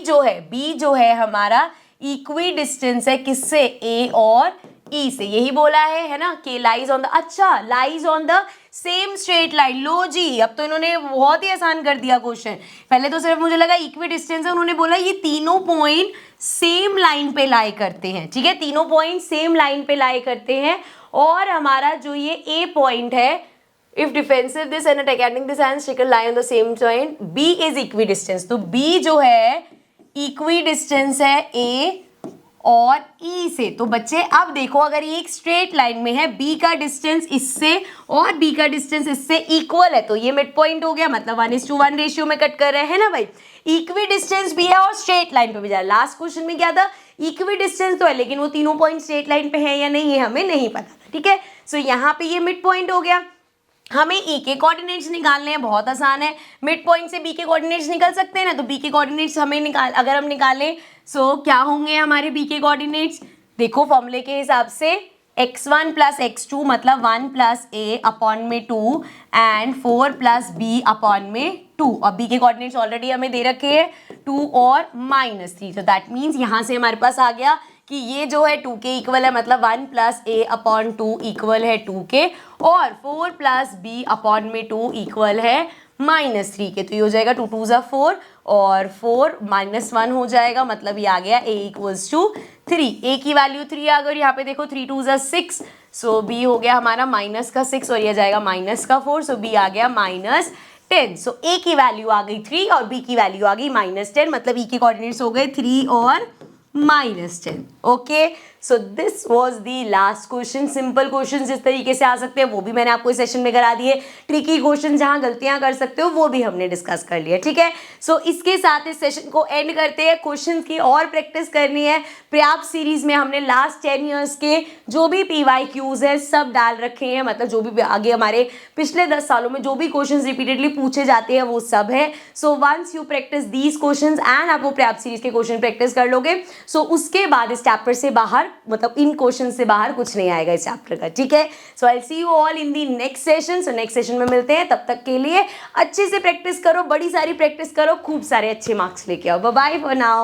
जो है हमारा equidistant है किससे, A और E से, यही बोला है ना, कि lies on the, अच्छा lies on the same straight line. लो जी, अब तो इन्होंने बहुत ही आसान कर दिया क्वेश्चन। पहले तो सिर्फ मुझे लगा इक्वी डिस्टेंस है, उन्होंने बोला ये तीनों पॉइंट सेम लाइन पे लाई करते हैं। ठीक है, तीनों पॉइंट सेम लाइन पे लाई करते हैं और हमारा जो ये ए पॉइंट है, if defensive this and attacking this and striker lie on the same point, B is equidistant. तो बी जो है इक्वी डिस्टेंस है ए और ई से। तो बच्चे अब देखो, अगर ये एक स्ट्रेट लाइन में है, बी का डिस्टेंस इससे और बी का डिस्टेंस इससे इक्वल है, तो ये मिड पॉइंट हो गया, मतलब 1:1 रेशियो में कट कर रहे हैं ना भाई। इक्वी डिस्टेंस भी है और स्ट्रेट लाइन पे भी जा रहा है। लास्ट क्वेश्चन में क्या था, इक्वी डिस्टेंस तो है लेकिन वो तीनों पॉइंट स्ट्रेट लाइन पे है या नहीं, ये हमें नहीं पता था। ठीक है, सो यहाँ पे ये मिड पॉइंट हो गया। हमें ई के कोऑर्डिनेट्स निकालने हैं, बहुत आसान है। मिड पॉइंट से बी के कोऑर्डिनेट्स निकल सकते हैं ना, तो बी के कोऑर्डिनेट्स हमें अगर हम निकालें, सो क्या होंगे हमारे बी के कोऑर्डिनेट्स, देखो फॉर्मूले के हिसाब से x1 प्लस x2 मतलब 1 प्लस a अपॉन में 2 एंड 4 प्लस b अपॉन में 2, और b के कोऑर्डिनेट्स ऑलरेडी हमें दे रखे हैं 2 और -3, तो दैट मीन्स यहाँ से हमारे पास आ गया कि ये जो है 2 के इक्वल है, मतलब 1 प्लस a अपॉन 2 इक्वल है 2 के, और 4 प्लस b अपॉन में 2 इक्वल है -3 के। तो ये हो जाएगा 2 2 = 4 और 4 -1 हो जाएगा, मतलब ये आ गया a इक्वल्स टू 3। a की वैल्यू 3 आ गई और यहाँ पे देखो 3 2 = 6, सो b हो गया हमारा -6 और ये जाएगा -4, सो b आ गया -10। सो a की वैल्यू आ गई 3 और b की वैल्यू आ गई -10, मतलब e के कोऑर्डिनेट्स हो गए 3 और -10। Okay, so this was the last question. Simple question जिस तरीके से आ सकते हैं वो भी मैंने आपको इस सेशन में करा दिए, ट्रिकी क्वेश्चन जहां गलतियां कर सकते हो वो भी हमने डिस्कस कर लिया। ठीक है, सो इसके साथ इस सेशन को एंड करते हैं। क्वेश्चन की और प्रैक्टिस करनी है। पर्याप्त सीरीज में हमने लास्ट 10 ईयर्स के जो भी PYQs है सब डाल रखे हैं, मतलब जो भी आगे हमारे पिछले 10 सालों में जो भी क्वेश्चन रिपीटेडली पूछे जाते हैं वो सब है। So once you practice these question and आप वो पर्याप्त सीरीज के क्वेश्चन प्रैक्टिस कर लोगे, सो उसके बाद इस चैप्टर से बाहर, मतलब इन क्वेश्चन से बाहर कुछ नहीं आएगा इस चैप्टर का। ठीक है, so I see you all in the next session. So next session में मिलते हैं, तब तक के लिए अच्छे से प्रैक्टिस करो, बड़ी सारी प्रैक्टिस करो, खूब सारे अच्छे मार्क्स लेके आओ। Bye bye for now.